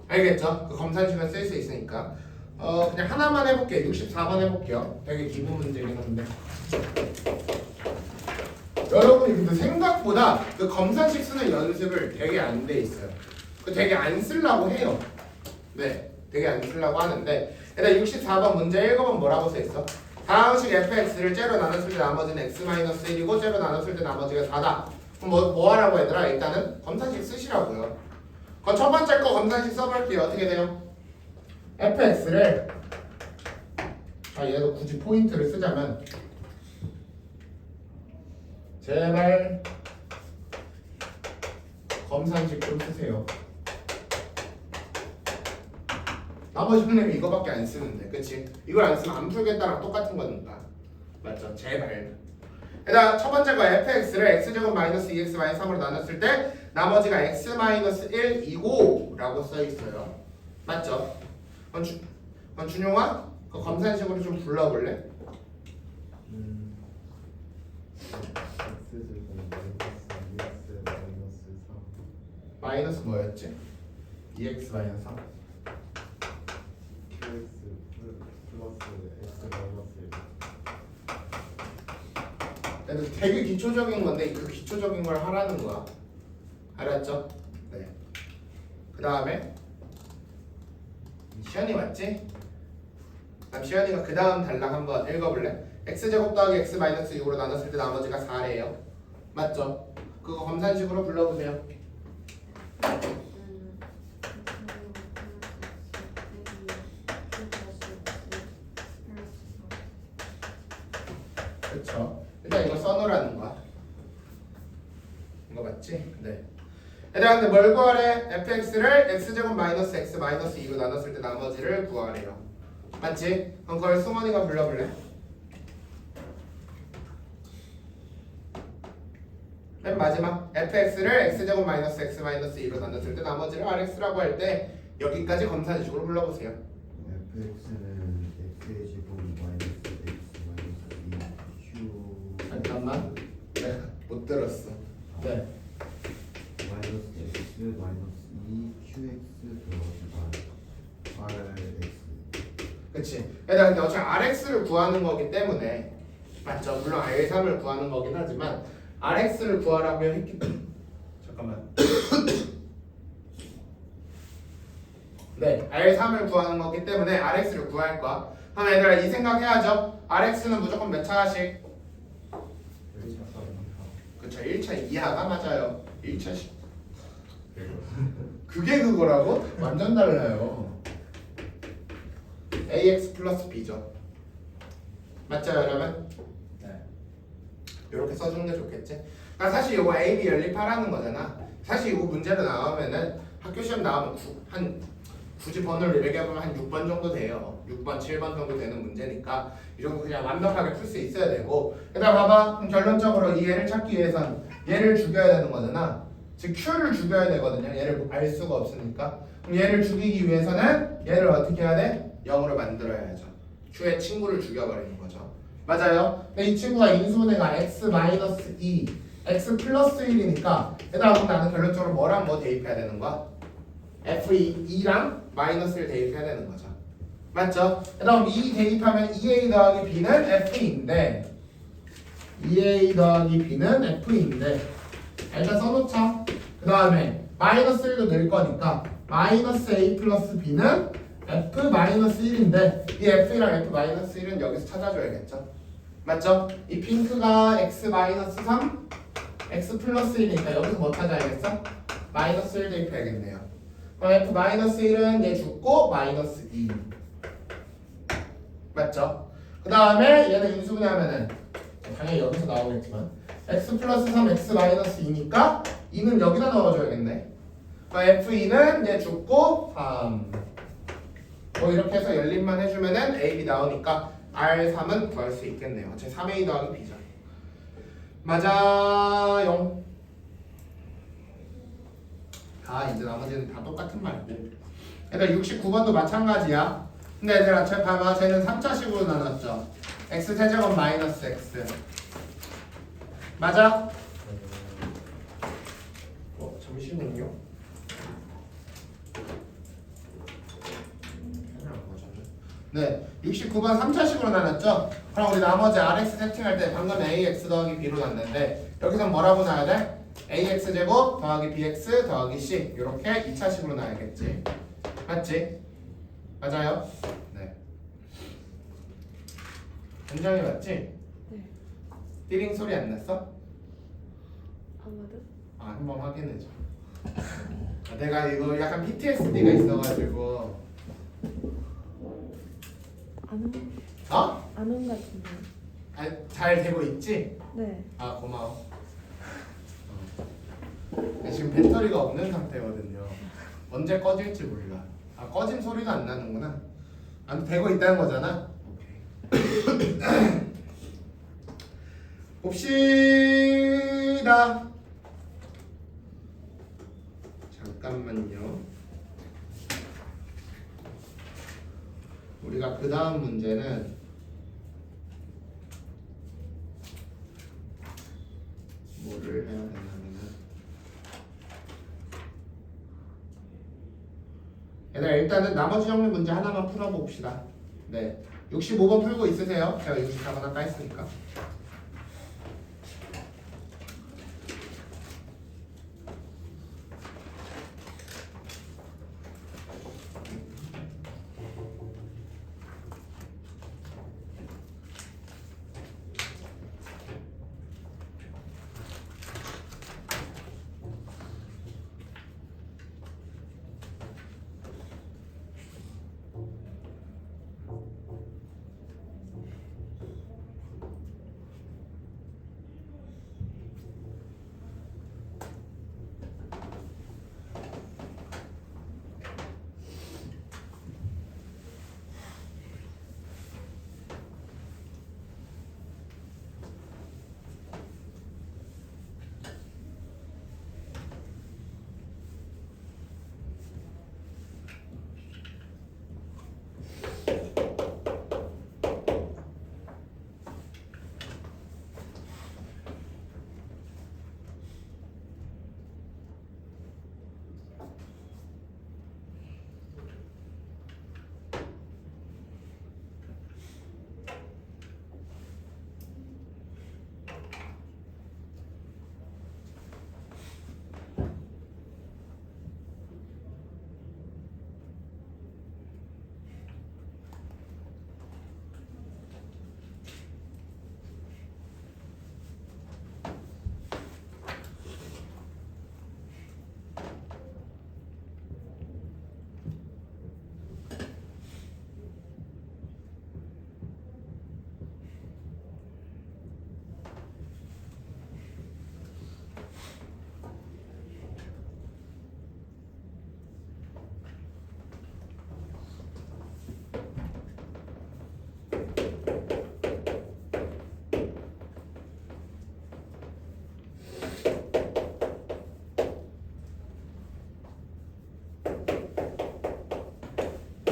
알겠죠? 그 검산식은 쓸 수 있으니까. 그냥 하나만 해볼게요. 64번 해볼게요. 되게 기본 문제긴 한데. 여러분이 근데 생각보다 그 검산식 쓰는 연습을 되게 안 돼 있어요. 그 되게 안 쓰려고 해요. 네, 되게 안 쓰려고 하는데 일단 64번 문제 1번은 뭐라고 써있어? 다항식 fx를 째로 나눴을 때 나머지는 x-1이고 째로 나눴을 때 나머지가 4다. 그럼 뭐 하라고 얘들아? 일단은 검산식 쓰시라고요. 그럼 첫 번째 거 검산식 써볼게요. 어떻게 돼요? fx를 얘도 굳이 포인트를 쓰자면 제발 검산식 좀 쓰세요. 나머지 형님이 이거밖에 안 쓰는데, 그치? 이걸 안 쓰면 안 풀겠다랑 똑같은 거니까. 맞죠? 제발. 일단 첫 번째 거 fx를 x제곱 마이너스 2x 마이너스 3으로 나눴을 때 나머지가 x 마이너스 1이고 라고 써있어요. 맞죠? 그럼 준용아? 그 검산식으로 좀 불러볼래? 마이너스 뭐였지? 2x 마이너스 3 근데 되게 기초적인 건데 그 기초적인 걸 하라는 거야. 알았죠? 네. 그 다음에 시연이 맞지? 그럼 시연이가 그 다음 단락 한번 읽어볼래? x제곱 더하기 x 마이너스 6으로 나눴을 때 나머지가 4래요. 맞죠? 그거 검산식으로 불러보세요. 그쵸? 일단 이거 써놓으라는 거야. 이거 맞지? 네. 얘들아 근데 뭘 구하래? fx를 x제곱 마이너스 x 마이너스 2로 나눴을 때 나머지를 구하래요. 맞지? 그럼 그걸 승원이가 불러볼래? 맨 마지막 fx를 x제곱 마이너스 x 마이너스 2로 나눴을 때 나머지를 rx라고 할 때 여기까지 검산식으로 불러보세요. fx는 x의 제곱 마이너스 x 마이너스 2q 잠깐만. 내가 못 들었어. 네. 마이너스 x 마이너스 2qx 더하기 rx. 그치. 얘들아 근데 어차피 rx를 구하는 거기 때문에 맞죠? 물론 r3을 구하는 거긴 하지만 RX를 구하라고 했기 때문에 잠깐만. 네, R3을 구하는 거기 때문에 RX를 구할 거야. 그럼 얘들아 이 생각해야죠. RX는 무조건 몇 차씩? 그쵸, 1차 이하가 맞아요. 1차씩. 그게 그거라고? 완전 달라요. AX 플러스 B죠. 맞죠 여러분? 네. 이렇게 써주는 게 좋겠지? 그러니까 사실 이거 A, B 연립하라는 거잖아. 사실 이거 문제로 나오면은 학교 시험 나오면 굳이 번호를 얘기해보면 한 6번 정도 돼요. 6번, 7번 정도 되는 문제니까 이 정도 그냥 완벽하게 풀 수 있어야 되고. 그다음 봐봐. 그럼 결론적으로 이 얘를 찾기 위해선 얘를 죽여야 되는 거잖아. 즉 Q를 죽여야 되거든요. 얘를 알 수가 없으니까. 그럼 얘를 죽이기 위해서는 얘를 어떻게 해야 돼? 0으로 만들어야죠. Q의 친구를 죽여버리는 거죠. 맞아요. 근데 이 친구가 인수분해가 x-2, x 플러스 1이니까 그다음 나는 결론적으로 뭐랑 뭐 대입해야 되는 거야? F2랑 마이너스를 대입해야 되는 거죠. 맞죠? 그다음 2 대입하면 2a 더하기 b는 f인데 2a 더하기 b는 f인데 일단 써놓자. 그 다음에 마이너스 1도 넣을 거니까 마이너스 a 플러스 b는 f 마이너스 1인데 이 f랑 f 마이너스 1은 여기서 찾아줘야겠죠. 맞죠? 이 핑크가 x 마이너스 3 x 플러스 1이니까 여기서 뭐 찾아야겠어? 마이너스 1 대입해야겠네요. 그럼 f 마이너스 1은 얘 죽고 마이너스 2 맞죠? 그 다음에 얘는 인수분해하면은 당연히 여기서 나오겠지만 x 플러스 3 x 마이너스 2니까 2는 여기다 넣어줘야겠네. f2는 얘 죽고 3 뭐 이렇게 해서 연립만 해주면은 a, b 나오니까 R3은 구할 수 있겠네요. 제 3a 더하기 b죠. 맞아요. 이제 나머지는 다 똑같은 말이고. 얘들아 69번도 마찬가지야. 근데 얘들아 봐봐. 쟤는 3차식으로 나눴죠. x 세제곱 마이너스 x 맞아? 잠시만요. 네, 69번 3차식으로 나눴죠? 그럼 우리 나머지 RX 세팅할 때 방금 AX 더하기 B로 났는데 여기서 뭐라고 나야 돼? AX 제곱 더하기 BX 더하기 C 이렇게 2차식으로 나야겠지. 맞지? 맞아요? 네. 굉장히 맞지? 네. 띠링 소리 안 났어? 아마도? 한번 확인해줘. 내가 이거 약간 PTSD가 있어가지고 안온 같은데. 잘 되고 있지? 네. 고마워. 지금 배터리가 없는 상태거든요. 언제 꺼질지 몰라. 꺼진 소리가 안 나는구나. 되고 있다는 거잖아. 오케이. 봅시다. 잠깐만요. 우리가 그 다음 문제는 뭐를 해야 되냐면은 얘들아 일단은 나머지 정리 문제 하나만 풀어봅시다. 네, 65번 풀고 있으세요? 제가 64번 아까 했으니까.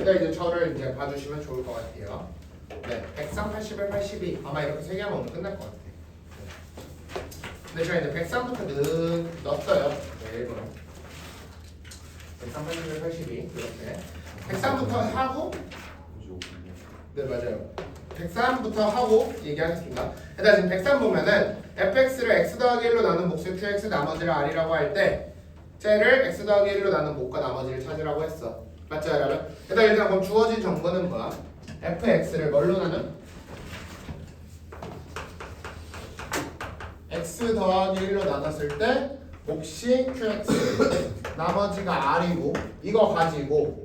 여기다 이제 저를 이제 봐주시면 좋을 것 같아요. 네, 103, 81, 82 아마 이렇게 세 개만 오늘 끝날 것 같아요. 근데 제가 이제 103부터 넣었어요. 네, 일부러 103, 81, 82 이렇게 103부터 하고 네 맞아요. 103부터 하고 얘기하겠습니다. 일단 지금 103 보면은 fx를 x 더하기 1로 나눈 몫을 qx 나머지를 r이라고 할 때 쟤를 x 더하기 1로 나눈 몫과 나머지를 찾으라고 했어. 맞죠 여러분? 일단 그럼 주어진 정보는 뭐야? fx를 뭘로 나눈? x 더하기 1로 나눴을 때 몫이 qx 나머지가 r이고 이거 가지고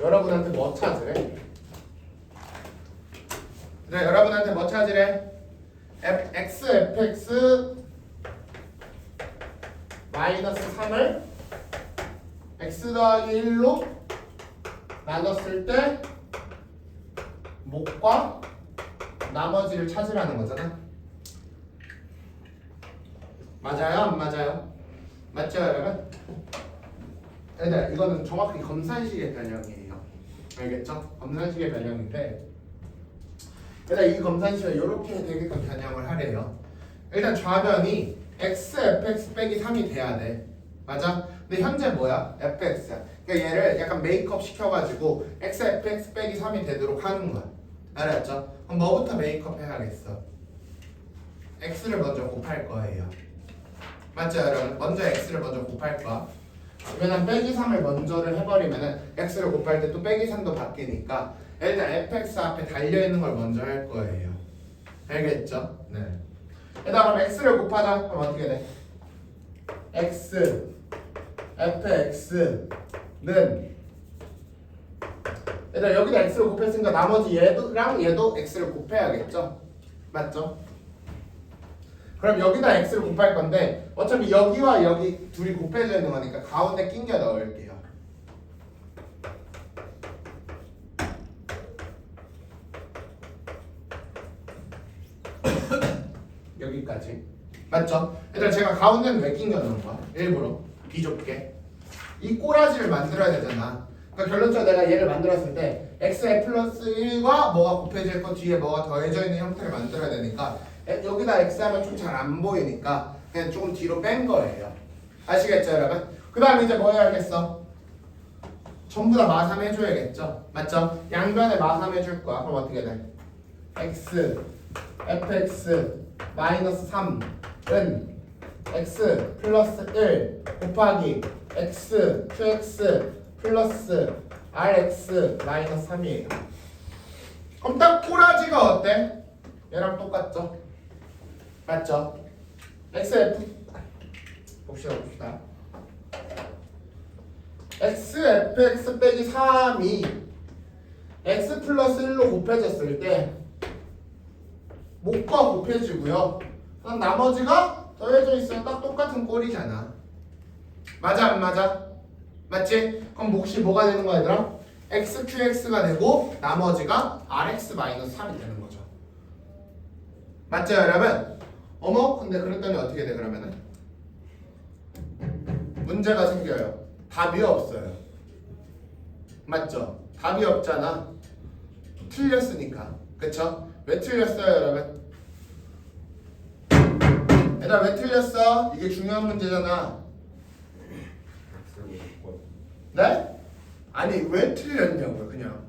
여러분한테 뭐 찾으래? 네, 여러분한테 뭐 찾으래? x fx 마이너스 3을 x 더하기 1로 나눴을 때 몫과 나머지를 찾으라는 거잖아. 맞아요? 안 맞아요? 맞죠 여러분? 네, 이거는 정확히 검산식의 변형이에요. 알겠죠? 검산식의 변형인데 일단 이 검산식을 이렇게 되게끔 변형을 하래요. 일단 좌변이 x fx 빼기 3이 돼야 돼. 맞아? 근데 현재 뭐야? fx야. 그러니까 얘를 약간 메이크업 시켜가지고 x fx 빼기 3이 되도록 하는 거야. 알았죠? 그럼 뭐부터 메이크업 해야겠어? x를 먼저 곱할 거예요. 맞죠 여러분? 먼저 x를 먼저 곱할 거야. 왜냐면 빼기 3을 먼저를 해버리면은 x를 곱할 때 또 빼기 3도 바뀌니까 일단 fx 앞에 달려있는 걸 먼저 할 거예요. 알겠죠? 네. 일단 그럼 x를 곱하자. 그럼 어떻게 돼? x fx는 일단 여기다 x를 곱했으니까 나머지 얘랑 얘도 x를 곱해야겠죠? 맞죠? 그럼 여기다 x를 곱할 건데 어차피 여기와 여기 둘이 곱해져 있는 거니까 가운데 낑겨 넣을게요. 여기까지 맞죠? 일단 제가 가운데는 왜 낑겨 넣은 거야? 일부러 비좁게 이 꼬라지를 만들어야 되잖아. 그러니까 결론적으로 내가 얘를 만들었을 때 xf 플러스 1과 뭐가 곱해질 거 뒤에 뭐가 더해져 있는 형태를 만들어야 되니까 여기다 x 하면 좀 잘 안 보이니까 그냥 조금 뒤로 뺀 거예요. 아시겠죠 여러분? 그 다음에 이제 뭐 해야겠어? 전부 다 마삼 해줘야겠죠? 맞죠? 양변에 마삼 해줄 거야. 그럼 어떻게 돼? x fx 마이너스 3은 x 플러스 1 곱하기 x qx 플러스 rx 마이너스 3이에요. 그럼 딱 꼬라지가 어때? 얘랑 똑같죠? 맞죠? xf 봅시다. xfx 빼기 3이 x 플러스 1로 곱해졌을 때 몫과 곱해지고요. 그럼 나머지가 더해져 있으면 딱 똑같은 꼴이잖아. 맞아 안 맞아? 맞지? 그럼 몫이 뭐가 되는 거야 얘들아? xqx가 되고 나머지가 rx-3이 되는 거죠. 맞죠 여러분? 어머 근데 그랬더니 어떻게 돼 그러면은? 문제가 생겨요. 답이 없어요. 맞죠? 답이 없잖아. 틀렸으니까. 그쵸? 왜 틀렸어요 여러분? 얘들아 왜 틀렸어? 이게 중요한 문제잖아. 네? 아니 왜 틀렸냐고요 그냥.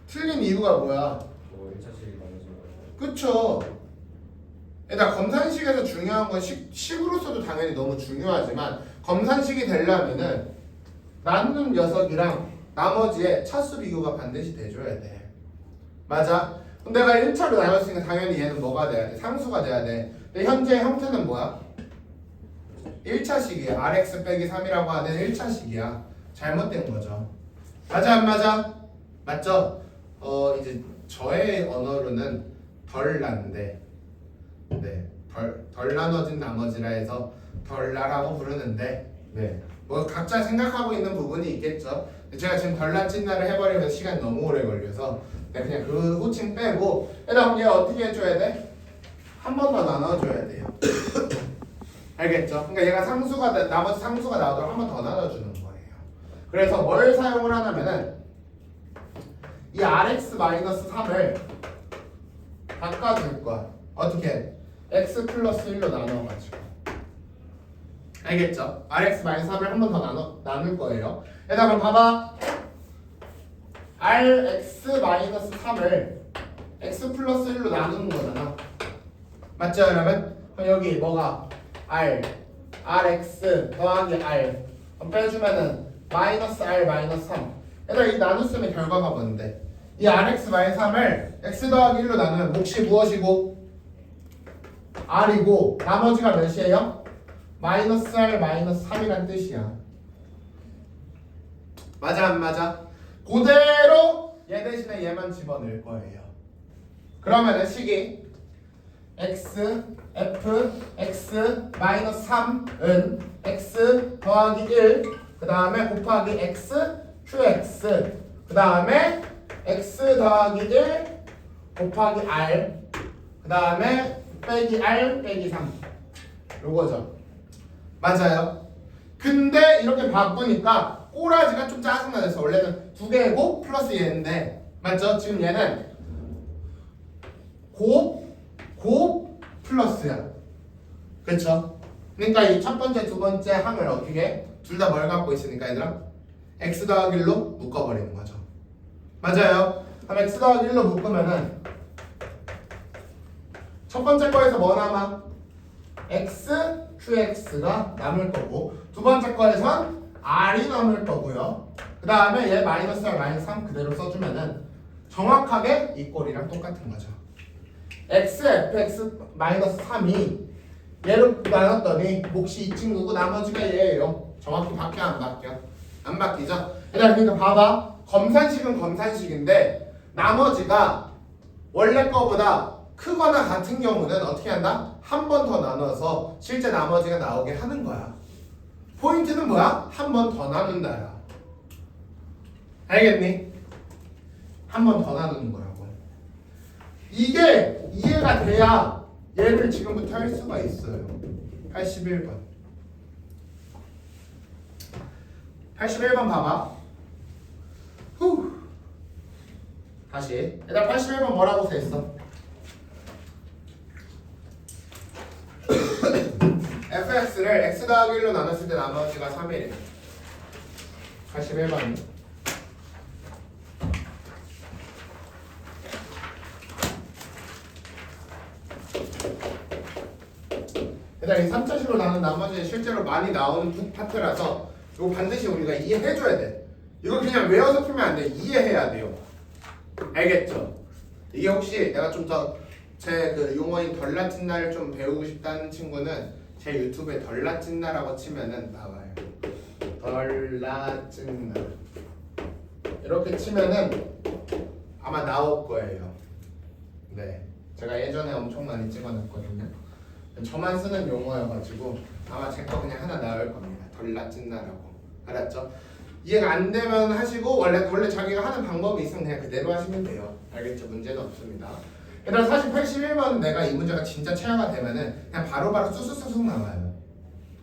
틀린 이유가 뭐야? 1차식이 많아진 거예요. 그쵸? 일단 검산식에서 중요한 건 식으로서도 당연히 너무 중요하지만 검산식이 되려면은 나누는 녀석이랑 나머지의 차수 비교가 반드시 돼줘야 돼. 맞아? 그럼 내가 1차로 나눴으니까 당연히 얘는 뭐가 돼야 돼? 상수가 돼야 돼. 근데 현재 형태는 뭐야? 1차식이야. rx 빼기 3이라고 하는 1차식이야. 잘못된 거죠. 맞아 안 맞아? 맞죠? 이제 저의 언어로는 덜 난데 네, 덜 나눠진 나머지라 해서 덜 나라고 부르는데 네, 뭐 각자 생각하고 있는 부분이 있겠죠. 제가 지금 덜 난 찐나를 해버리면 시간이 너무 오래 걸려서 네, 그냥 그 호칭 빼고 그다음 얘 어떻게 해줘야 돼? 한 번 더 나눠줘야 돼요. 알겠죠? 그러니까 얘가 상수가 나머지 상수가 나오도록 한 번 더 나눠주는 거예요. 그래서 뭘 사용을 하냐면은 이 rx-3을 바꿔줄 거야. 어떻게? x 플러스 1로 나눠가지고. 알겠죠? rx-3을 한 번 더 나눌 거예요. 얘들아 그럼 봐봐. rx-3을 x 플러스 1로 나누는 거잖아. 맞죠 여러분? 그럼 여기 뭐가? rx 더하기 r 빼주면은 마이너스 r 마이너스 3. 얘들아 이 나눗셈의 결과가 뭔데? 이 rx-3을 x 더하기 1로 나누면 몫이 무엇이고? r이고 나머지가 몇이에요? 마이너스 r 마이너스 3이란 뜻이야. 맞아 안 맞아? 그대로 얘 대신에 얘만 집어넣을 거예요. 그러면은 식이 x f x 마이너스 3은 x 더하기 1 그 다음에 곱하기 x qx 그 다음에 x 더하기 1 곱하기 r 그 다음에 빼기 r 빼기 3 요거죠. 맞아요. 근데 이렇게 바꾸니까 꼬라지가 좀 짜증나서 원래는 두 개고 플러스 얘인데 맞죠? 지금 얘는 곱 플러스야. 그쵸? 그러니까 이 첫 번째 두 번째 항을 어떻게 둘 다 뭘 갖고 있으니까 얘들아 x 더하기 1로 묶어버리는 거죠. 맞아요. 그럼 x 더하기 1로 묶으면은 첫 번째 거에서 뭐 남아? x qx가 남을 거고 두 번째 거에선 r이 남을 거고요. 그 다음에 얘 마이너스 r 마이너스 3 그대로 써주면은 정확하게 이 꼴이랑 똑같은 거죠. x fx 마이너스 3이 얘로 나눴더니 몫이 이 친구고 나머지가 얘예요. 정확히 바뀌어 안 바뀌어? 안 바뀌죠? 그러니까 봐봐. 검산식은 검산식인데 나머지가 원래 거보다 크거나 같은 경우는 어떻게 한다? 한 번 더 나눠서 실제 나머지가 나오게 하는 거야. 포인트는 뭐야? 한 번 더 나눈다야. 알겠니? 한 번 더 나누는 거라고. 이게 이해가 돼야 얘를 지금부터 할 수가 있어요. 81번. 81번 봐봐. 후. 다시. 일단 81번 뭐라고 써있어? fx를 x 더하기 1로 나눴을 때 나머지가 3이래. 81번. 일단 이 3차식으로 나눈 나머지 실제로 많이 나오는 파트라서 이거 반드시 우리가 이해해줘야 돼. 이거 그냥 외워서 풀면 안 돼. 이해해야 돼요. 알겠죠? 이게 혹시 내가 좀 더 제 그 용어인 덜라찐나를 좀 배우고 싶다는 친구는 제 유튜브에 덜라찐나라고 치면은 나와요. 덜라찐나 이렇게 치면은 아마 나올 거예요. 네, 제가 예전에 엄청 많이 찍어놨거든요. 저만 쓰는 용어여가지고 아마 제 거 그냥 하나 나올 겁니다. 덜라찐나라고. 알았죠? 이해가 안 되면 하시고 원래 자기가 하는 방법이 있으면 그냥 그대로 하시면 돼요. 알겠죠? 문제는 없습니다. 얘들아 사실 81번은 내가 이 문제가 진짜 최하가 되면은 그냥 바로바로 쑥쑥쑥 나와요.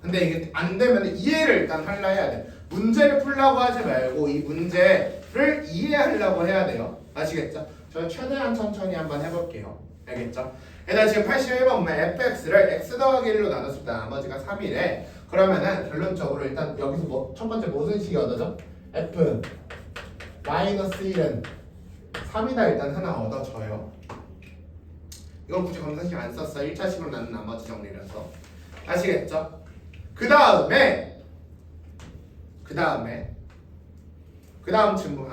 근데 이게 안 되면 이해를 일단 하려 해야 돼. 문제를 풀라고 하지 말고 이 문제를 이해하려고 해야 돼요. 아시겠죠? 저 최대한 천천히 한번 해볼게요. 알겠죠? 얘들아 지금 81번 보면 fx를 x 더하기 1로 나눴을 때 나머지가 3이래. 그러면은 결론적으로 일단 여기서 뭐 첫 번째 무슨 식이 얻어져? f 마이너스 1은 3이다 일단 하나 얻어져요. 이건 굳이 검사식 안 썼어. 1차식으로 나눈 나머지 정리라서. 아시겠죠? 그 다음 지금 이거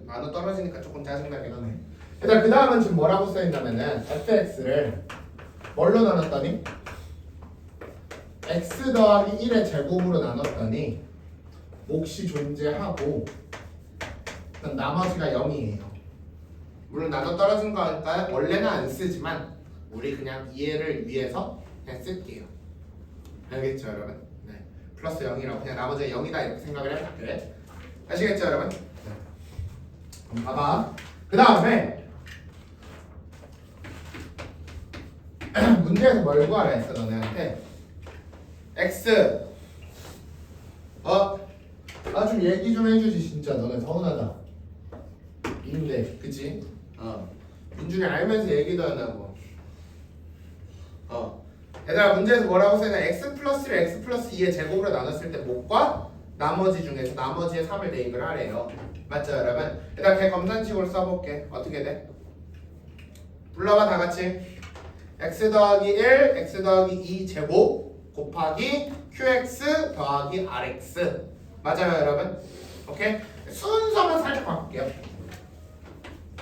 나눠 떨어지니까 조금 짜증나긴 하네. 일단 그 다음은 지금 뭐라고 써있냐면은 fx를 뭘로 나눴더니 x 더하기 1의 제곱으로 나눴더니 몫이 존재하고 나머지가 0이에요. 물론 나눠 떨어진 거니까 원래는 안 쓰지만 우리 그냥 이해를 위해서 그냥 쓸게요. 알겠죠 여러분? 네. 플러스 0이라고 그냥 나머지가 0이다 이렇게 생각을 해볼게. 아시겠죠 여러분? 네. 그럼 봐봐. 그 다음에 문제에서 뭘 구하라 했어 너네한테. x 좀 얘기 좀 해주지 진짜 너네 서운하다. 있네. 그치? 민준이 알면서 얘기도 안 하고. 얘들아 문제에서 뭐라고 써있나? x 플러스를 x 플러스 2의 제곱으로 나눴을 때 못과 나머지 중에서 나머지의 3을 대입을 하래요. 맞죠 여러분? 일단 걔 검산식으로 써볼게. 어떻게 돼? 불러봐 다 같이. x 더하기 1 x 더하기 2 제곱 곱하기 qx 더하기 rx. 맞아요 여러분? 오케이? 순서만 살짝 바꿀게요.